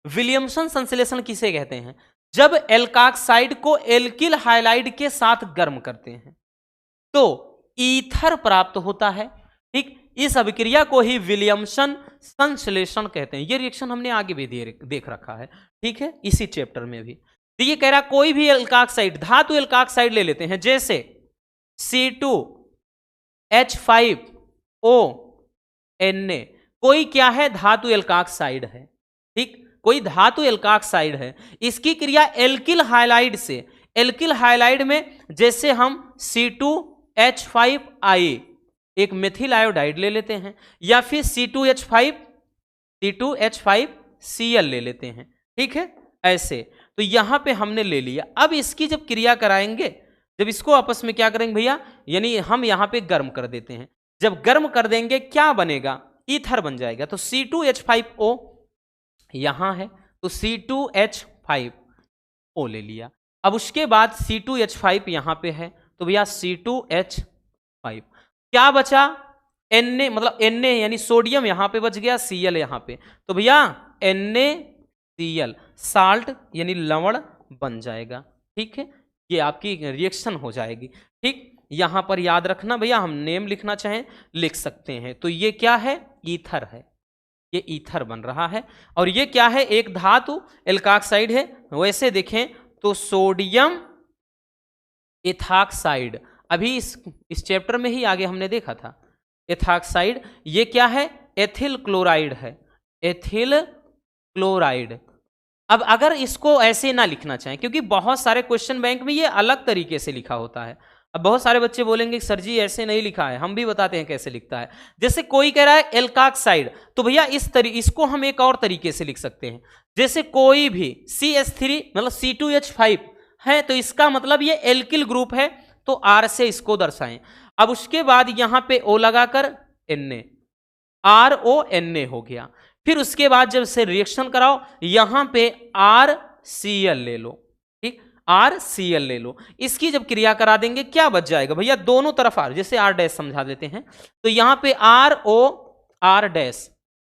विलियमसन संश्लेषण किसे कहते हैं, जब एल्काक्साइड को एल्किल हाइलाइड के साथ गर्म करते हैं तो ईथर प्राप्त होता है। ठीक, इस अभिक्रिया को ही विलियमसन संश्लेषण कहते हैं। ये रिएक्शन हमने आगे भी देख रखा है, ठीक है, इसी चैप्टर में भी। तो ये कह रहा कोई भी एल्काक्साइड, धातु एल्काक्साइड ले लेते हैं, जैसे C2H5O, कोई क्या है, धातु एल्काक्साइड है। ठीक, कोई धातु एल्काक्साइड है, इसकी क्रिया एल्किल हाइलाइड से, एल्किल हाइलाइड में जैसे हम C2H5I एक मेथिल आयोडाइड ले लेते हैं, या फिर C2H5Cl ले लेते हैं। ठीक है, ऐसे तो यहां पे हमने ले लिया। अब इसकी जब क्रिया कराएंगे, जब इसको आपस में क्या करेंगे भैया, यानी हम यहां पे गर्म कर देते हैं। जब गर्म कर देंगे क्या बनेगा, ईथर बन जाएगा। तो C2H5O यहां है, तो C2H5O ले लिया। अब उसके बाद C2H5 यहां पे है, तो भैया C2H5 क्या बचा, Na, मतलब Na यानी सोडियम यहां पे बच गया, Cl यहां पे, तो भैया NaCl साल्ट यानी लवण बन जाएगा। ठीक है, ये आपकी रिएक्शन हो जाएगी। ठीक, यहां पर याद रखना भैया, हम नेम लिखना चाहें लिख सकते हैं। तो ये क्या है, ईथर है, ये ईथर बन रहा है। और ये क्या है, एक धातु एल्काक्साइड है। वैसे देखें तो सोडियम एथाक्साइड, अभी इस चैप्टर में ही आगे हमने देखा था एथाक्साइड। ये क्या है, एथिल क्लोराइड है, एथिल क्लोराइड। अब अगर इसको ऐसे ना लिखना चाहें, क्योंकि बहुत सारे क्वेश्चन बैंक में ये अलग तरीके से लिखा होता है। अब बहुत सारे बच्चे बोलेंगे सर जी ऐसे नहीं लिखा है, हम भी बताते हैं कैसे लिखता है। जैसे कोई कह रहा है एल्काक्साइड, तो भैया इसको हम एक और तरीके से लिख सकते हैं। जैसे कोई भी CH3 मतलब C2H5 है, तो इसका मतलब ये एल्किल ग्रुप है, तो R से इसको दर्शाएं। अब उसके बाद यहां पे O लगाकर Na, RONA हो गया। फिर उसके बाद जब से रिएक्शन कराओ यहां पे RCl ले लो, ठीक, RCl ले लो। इसकी जब क्रिया करा देंगे क्या बच जाएगा भैया, दोनों तरफ R, जैसे R डैश समझा देते हैं, तो यहां पे ROR डैश,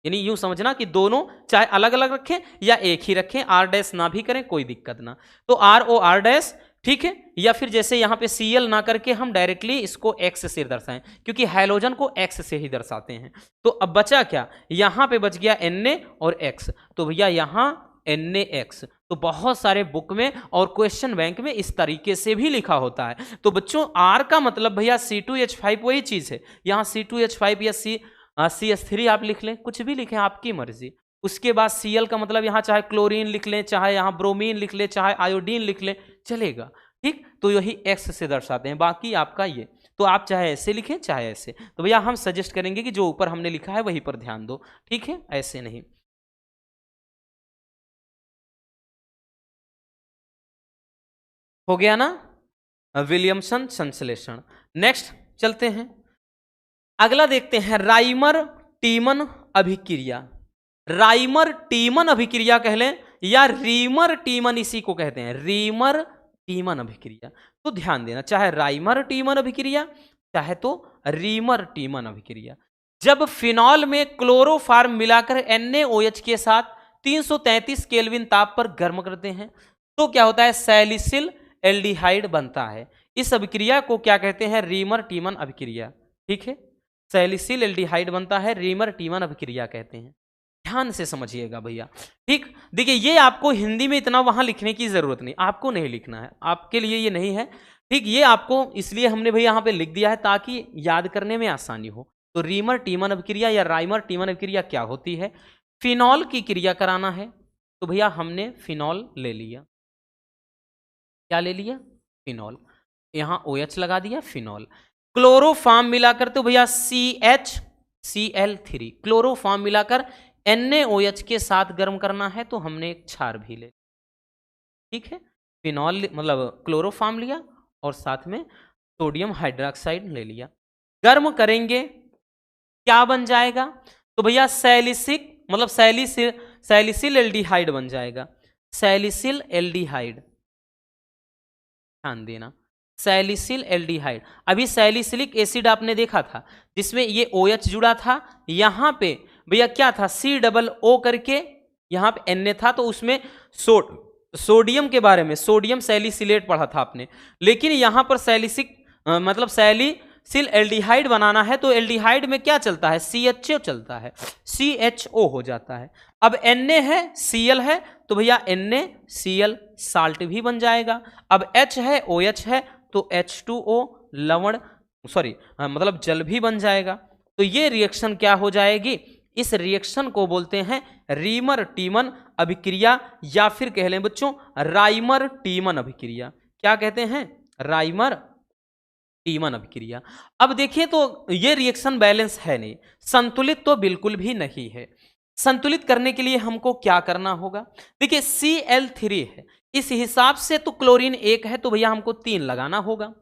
यानी यूं समझना कि दोनों चाहे अलग अलग रखें या एक ही रखें, R डैश ना भी करें कोई दिक्कत ना, तो ROR डैश, ठीक है। या फिर जैसे यहां पे Cl ना करके हम डायरेक्टली इसको X से दर्शाएं, क्योंकि हैलोजन को X से ही दर्शाते हैं। तो अब बचा क्या, यहां पे बच गया Na और X, तो भैया यहां NaX। तो बहुत सारे बुक में और क्वेश्चन बैंक में इस तरीके से भी लिखा होता है। तो बच्चों R का मतलब भैया C2H5 वही चीज है, यहां C2H5 या CH3 आप लिख लें, कुछ भी लिखें आपकी मर्जी। उसके बाद Cl का मतलब यहां चाहे क्लोरीन लिख लें, चाहे यहां ब्रोमीन लिख लें, चाहे आयोडीन लिख लें, चलेगा, ठीक। तो यही X से दर्शाते हैं, बाकी आपका ये, तो आप चाहे ऐसे लिखें चाहे ऐसे। तो भैया हम सजेस्ट करेंगे कि जो ऊपर हमने लिखा है वही पर ध्यान दो, ठीक है, ऐसे नहीं। हो गया ना विलियमसन संश्लेषण। नेक्स्ट चलते हैं, अगला देखते हैं राइमर टीमन अभिक्रिया। राइमर टीमन अभिक्रिया कह लें या रीमर टीमन, इसी को कहते हैं रीमर टीमन अभिक्रिया। तो ध्यान देना, चाहे राइमर टीमन अभिक्रिया चाहे तो रीमर टीमन अभिक्रिया। जब फिनॉल में क्लोरोफार्म मिलाकर NaOH के साथ 333 केल्विन ताप पर गर्म करते हैं तो क्या होता है, सैलिसिल एल्डिहाइड बनता है। इस अभिक्रिया को क्या कहते हैं, रीमर टीमन अभिक्रिया, ठीक है। सैलिसिल एल्डिहाइड बनता है, रीमर टीमन अभिक्रिया कहते हैं। ध्यान से समझिएगा भैया, ठीक। देखिए ये आपको हिंदी में इतना वहां लिखने की जरूरत नहीं, आपको नहीं लिखना है, आपके लिए ये नहीं है, ठीक। ये आपको इसलिए हमने भैया यहाँ पे लिख दिया है ताकि याद करने में आसानी हो। तो रीमर टीमन अभिक्रिया या राइमर टीमन अभिक्रिया क्या होती है, फिनॉल की क्रिया कराना है, तो भैया हमने फिनॉल ले लिया, क्या ले लिया, फिनॉल, यहां OH लगा दिया, फिनॉल। क्लोरोफार्म मिलाकर तो भैया CHCl3, क्लोरोफार्म मिलाकर NaOH के साथ गर्म करना है तो हमने एक क्षार भी ले, ठीक है। फिनॉल मतलब क्लोरोफार्म लिया और साथ में सोडियम हाइड्रोक्साइड ले लिया, गर्म करेंगे क्या बन जाएगा, तो भैया सैलिसिक मतलब सैलिसिल एल्डिहाइड बन जाएगा, सैलिसिल एल्डिहाइड, ध्यान देना, सैलिसिल एल्डिहाइड। अभी सैलिसिलिक एसिड आपने देखा था जिसमें ये OH जुड़ा था, यहां पे भैया क्या था, COO करके यहां पे Na था, तो उसमें सोडियम के बारे में सोडियम सैलिसिलेट पढ़ा था आपने, लेकिन यहां पर सैलिसिक मतलब सैलिसिल एल्डिहाइड बनाना है तो एल्डिहाइड में क्या चलता है, CHO चलता है, CHO हो जाता है। अब Na है Cl है तो भैया NaCl साल्ट भी बन जाएगा। अब H है OH है तो H2O लवण मतलब जल भी बन जाएगा। तो ये रिएक्शन क्या हो जाएगी, इस रिएक्शन को बोलते हैं रीमर टीमन अभिक्रिया या फिर कह लें बच्चों राइमर टीमन अभिक्रिया। क्या कहते हैं, राइमर टीमन अभिक्रिया। अब देखिए तो ये रिएक्शन बैलेंस है नहीं, संतुलित तो बिल्कुल भी नहीं है। संतुलित करने के लिए हमको क्या करना होगा, देखिए Cl3 है, इस हिसाब से तो क्लोरीन 1 है तो भैया हमको 3 लगाना होगा,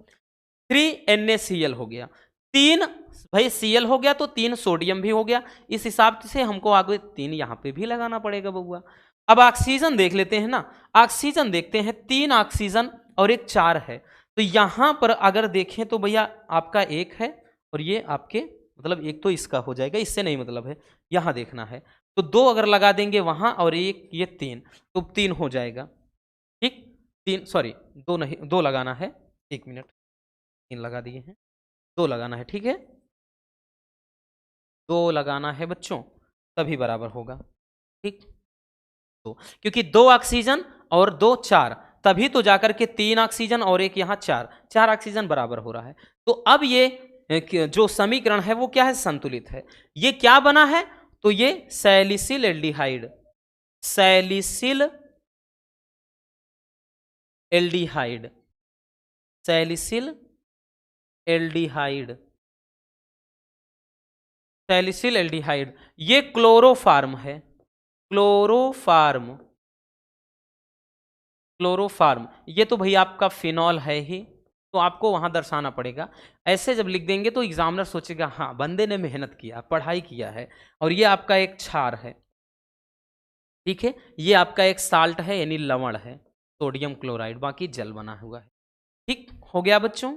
3 NaCl हो गया, 3 भाई Cl हो गया तो 3 सोडियम भी हो गया, इस हिसाब से हमको आगे 3 यहां पे भी लगाना पड़ेगा बबुआ। अब ऑक्सीजन देख लेते हैं ना, ऑक्सीजन देखते हैं, 3 ऑक्सीजन और एक 4 है, तो यहां पर अगर देखें तो भैया आपका 1 है और ये आपके मतलब एक तो इसका हो जाएगा, इससे नहीं मतलब है, यहां देखना है तो 2 अगर लगा देंगे वहां और एक ये 3 तो 3 हो जाएगा, ठीक। 3 सॉरी 2 नहीं, 2 लगाना है, 1 मिनट, 3 लगा दिए हैं, 2 लगाना है, ठीक है, 2 लगाना है बच्चों तभी बराबर होगा, ठीक। तो क्योंकि 2 ऑक्सीजन और 2 4 तभी तो जाकर के 3 ऑक्सीजन और एक यहाँ 4 ऑक्सीजन बराबर हो रहा है। तो अब ये जो समीकरण है वो क्या है, संतुलित है। ये क्या बना है, तो ये salicyl aldehyde, salicyl aldehyde, salicyl aldehyde, salicyl aldehyde, ये क्लोरोफार्म है, क्लोरोफार्म, क्लोरोफार्म, ये तो भैया आपका फिनॉल है ही, तो आपको वहां दर्शाना पड़ेगा। ऐसे जब लिख देंगे तो एग्जामिनर सोचेगा हाँ बंदे ने मेहनत किया, पढ़ाई किया है। और ये आपका एक क्षार है, ठीक है, ये आपका एक साल्ट है यानी लवण है, सोडियम क्लोराइड, बाकी जल बना हुआ है। ठीक हो गया बच्चों।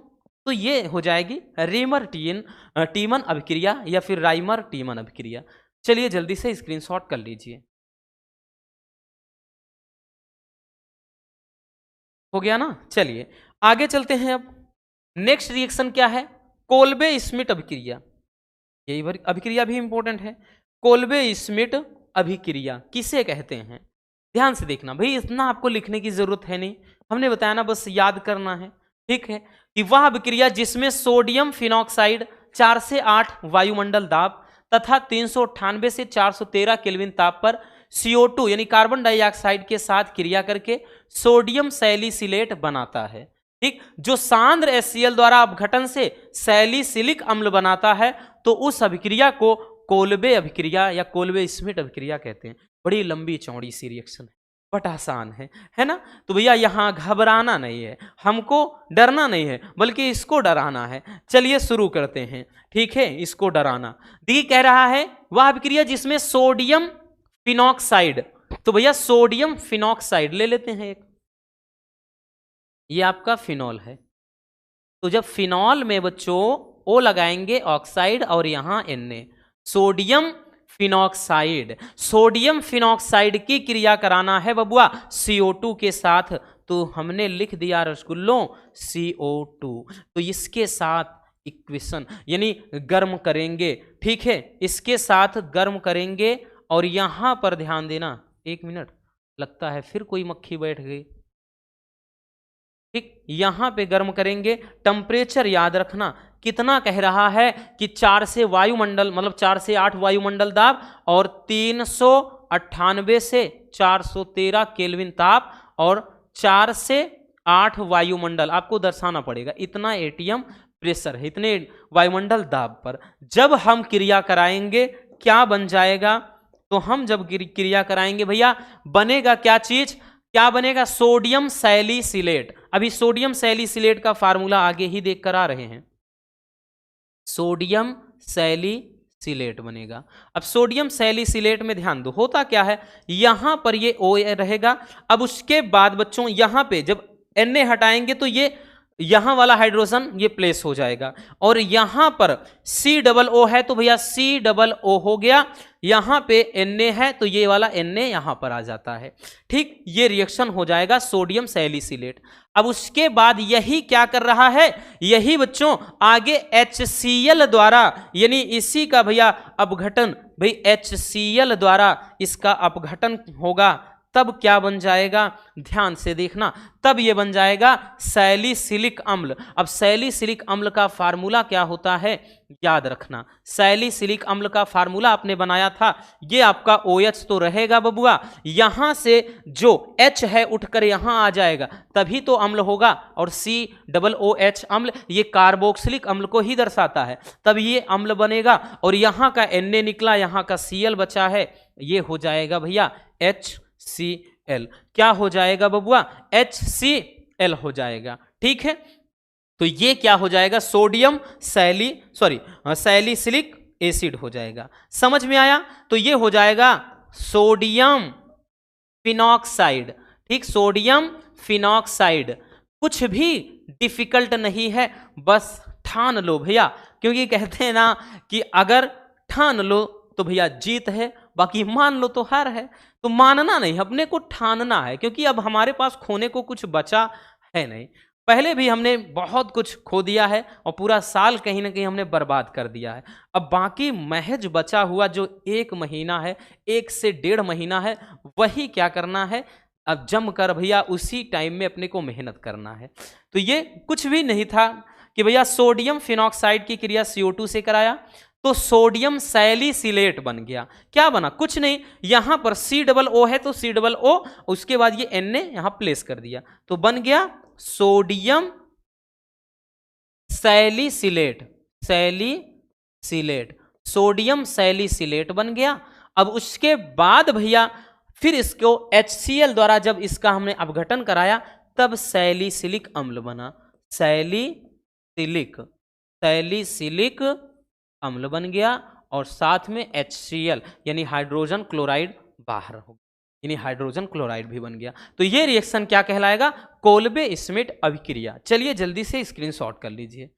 तो ये हो जाएगी रीमर टीमन अभिक्रिया या फिर राइमर टीमन अभिक्रिया। चलिए जल्दी से स्क्रीनशॉट कर लीजिए। हो गया ना। चलिए आगे चलते हैं। अब नेक्स्ट रिएक्शन क्या है? कोल्बे स्मिट अभिक्रिया। यही अभिक्रिया भी इंपॉर्टेंट है। कोल्बे स्मिट अभिक्रिया किसे कहते हैं? ध्यान से देखना भाई, इतना आपको लिखने की जरूरत है नहीं, हमने बताया ना, बस याद करना है। ठीक है कि वह अभिक्रिया जिसमें सोडियम फिनॉक्साइड 4 से 8 वायुमंडल दाब तथा 398 से 413 केल्विन ताप पर CO2 यानी कार्बन डाइऑक्साइड के साथ क्रिया करके सोडियम सैलिसिलेट बनाता है। ठीक, जो सांद्र HCl द्वारा अपघटन से सैलिसिलिक अम्ल बनाता है तो उस अभिक्रिया को कोल्बे अभिक्रिया या कोल्बे स्मिट अभिक्रिया कहते हैं। बड़ी लंबी चौड़ी सी रिएक्शन है, बट आसान है ना। तो भैया यहां घबराना नहीं है, हमको डरना नहीं है, बल्कि इसको डराना है। चलिए शुरू करते हैं। ठीक है, इसको डराना। दी कह रहा है वह अभिक्रिया जिसमें सोडियम फिनॉक्साइड, तो भैया सोडियम फिनॉक्साइड ले लेते हैं एक, ये आपका फिनॉल है। तो जब फिनॉल में बच्चों ओ लगाएंगे ऑक्साइड और यहां Na, sodium phenoxide, sodium phenoxide की क्रिया कराना है बबुआ CO2 के साथ, तो हमने लिख दिया रसगुल्लों CO2। तो इसके साथ इक्वेशन यानी गर्म करेंगे। ठीक है, इसके साथ गर्म करेंगे और यहां पर ध्यान देना, 1 मिनट, लगता है फिर कोई मक्खी बैठ गई। ठीक, यहां पे गर्म करेंगे। टेम्परेचर याद रखना कितना कह रहा है कि 4 से वायुमंडल मतलब 4 से 8 वायुमंडल दाब और 398 से 413 केल्विन ताप और 4 से 8 वायुमंडल आपको दर्शाना पड़ेगा। इतना एटीएम प्रेशर है, इतने वायुमंडल दाब पर जब हम क्रिया कराएंगे क्या बन जाएगा? तो हम जब क्रिया कराएंगे भैया बनेगा क्या चीज? क्या बनेगा? Sodium salicylate. अभी सोडियम सैलिसिलेट का फार्मूला आगे ही देख कर आ रहे हैं, सोडियम सैलिसिलेट बनेगा। अब सोडियम सैलिसिलेट में ध्यान दो, होता क्या है, यहां पर ये O रहेगा। अब उसके बाद बच्चों यहां पे जब Na हटाएंगे तो ये यहां वाला हाइड्रोजन ये प्लेस हो जाएगा और यहां पर COO है तो भैया COO हो गया। यहां पे Na है तो ये वाला Na यहां पर आ जाता है। ठीक, ये रिएक्शन हो जाएगा सोडियम सैलिसिलेट। अब उसके बाद यही क्या कर रहा है, यही बच्चों आगे HCl द्वारा यानी इसी का भैया अपघटन, भाई HCl द्वारा इसका अपघटन होगा, तब क्या बन जाएगा? ध्यान से देखना, तब ये बन जाएगा सैलिसिलिक अम्ल। अब सैलिसिलिक अम्ल का फार्मूला क्या होता है याद रखना, सैलिसिलिक अम्ल का फार्मूला आपने बनाया था, ये आपका OH तो रहेगा बबुआ, यहां से जो H है उठकर यहां आ जाएगा तभी तो अम्ल होगा, और COOH अम्ल ये कार्बोक्सिलिक अम्ल को ही दर्शाता है, तब ये अम्ल बनेगा। और यहां का Na निकला, यहां का Cl बचा है, ये हो जाएगा भैया HCl। क्या हो जाएगा बबुआ? HCl हो जाएगा। ठीक है, तो ये क्या हो जाएगा? सोडियम सैलिसिलिक एसिड हो जाएगा। समझ में आया? तो ये हो जाएगा सोडियम फिनॉक्साइड। ठीक, सोडियम फिनॉक्साइड। कुछ भी डिफिकल्ट नहीं है, बस ठान लो भैया, क्योंकि कहते हैं ना कि अगर ठान लो तो भैया जीत है, बाकी मान लो तो हार है। तो मानना नहीं, अपने को ठानना है, क्योंकि अब हमारे पास खोने को कुछ बचा है नहीं। पहले भी हमने बहुत कुछ खो दिया है और पूरा साल कहीं ना कहीं हमने बर्बाद कर दिया है। अब बाकी महज बचा हुआ जो 1 महीना है, 1 से 1.5 महीना है, वही क्या करना है, अब जम कर भैया उसी टाइम में अपने को मेहनत करना है। तो ये कुछ भी नहीं था कि भैया सोडियम फिनॉक्साइड की क्रिया CO2 से कराया तो सोडियम सैलिसिलेट बन गया। क्या बना? कुछ नहीं, यहां पर COO है तो COO, उसके बाद ये Na यहां प्लेस कर दिया तो बन गया सोडियम सैलिसिलेट। सोडियम सैलिसिलेट बन गया। अब उसके बाद भैया फिर इसको HCl द्वारा जब इसका हमने अपघटन कराया तब सैलिसिलिक अम्ल बना। सैलिसिलिक अम्ल बन गया और साथ में HCl यानी हाइड्रोजन क्लोराइड बाहर हो, यानी हाइड्रोजन क्लोराइड भी बन गया। तो ये रिएक्शन क्या कहलाएगा? कोल्बे स्मिट अभिक्रिया। चलिए जल्दी से स्क्रीनशॉट कर लीजिए।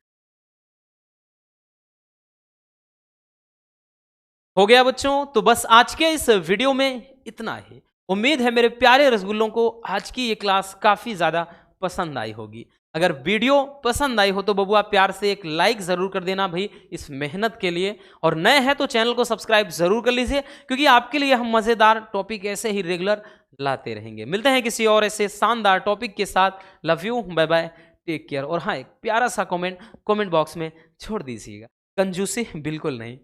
हो गया बच्चों, तो बस आज के इस वीडियो में इतना ही। उम्मीद है मेरे प्यारे रसगुल्लों को आज की ये क्लास काफी ज्यादा पसंद आई होगी। अगर वीडियो पसंद आई हो तो बबुआ प्यार से एक लाइक जरूर कर देना भाई इस मेहनत के लिए, और नए हैं तो चैनल को सब्सक्राइब जरूर कर लीजिए, क्योंकि आपके लिए हम मजेदार टॉपिक ऐसे ही रेगुलर लाते रहेंगे। मिलते हैं किसी और ऐसे शानदार टॉपिक के साथ। Love you, bye bye, take care. और हाँ, एक प्यारा सा कमेंट बॉक्स में छोड़ दीजिएगा, कंजूसी बिल्कुल नहीं।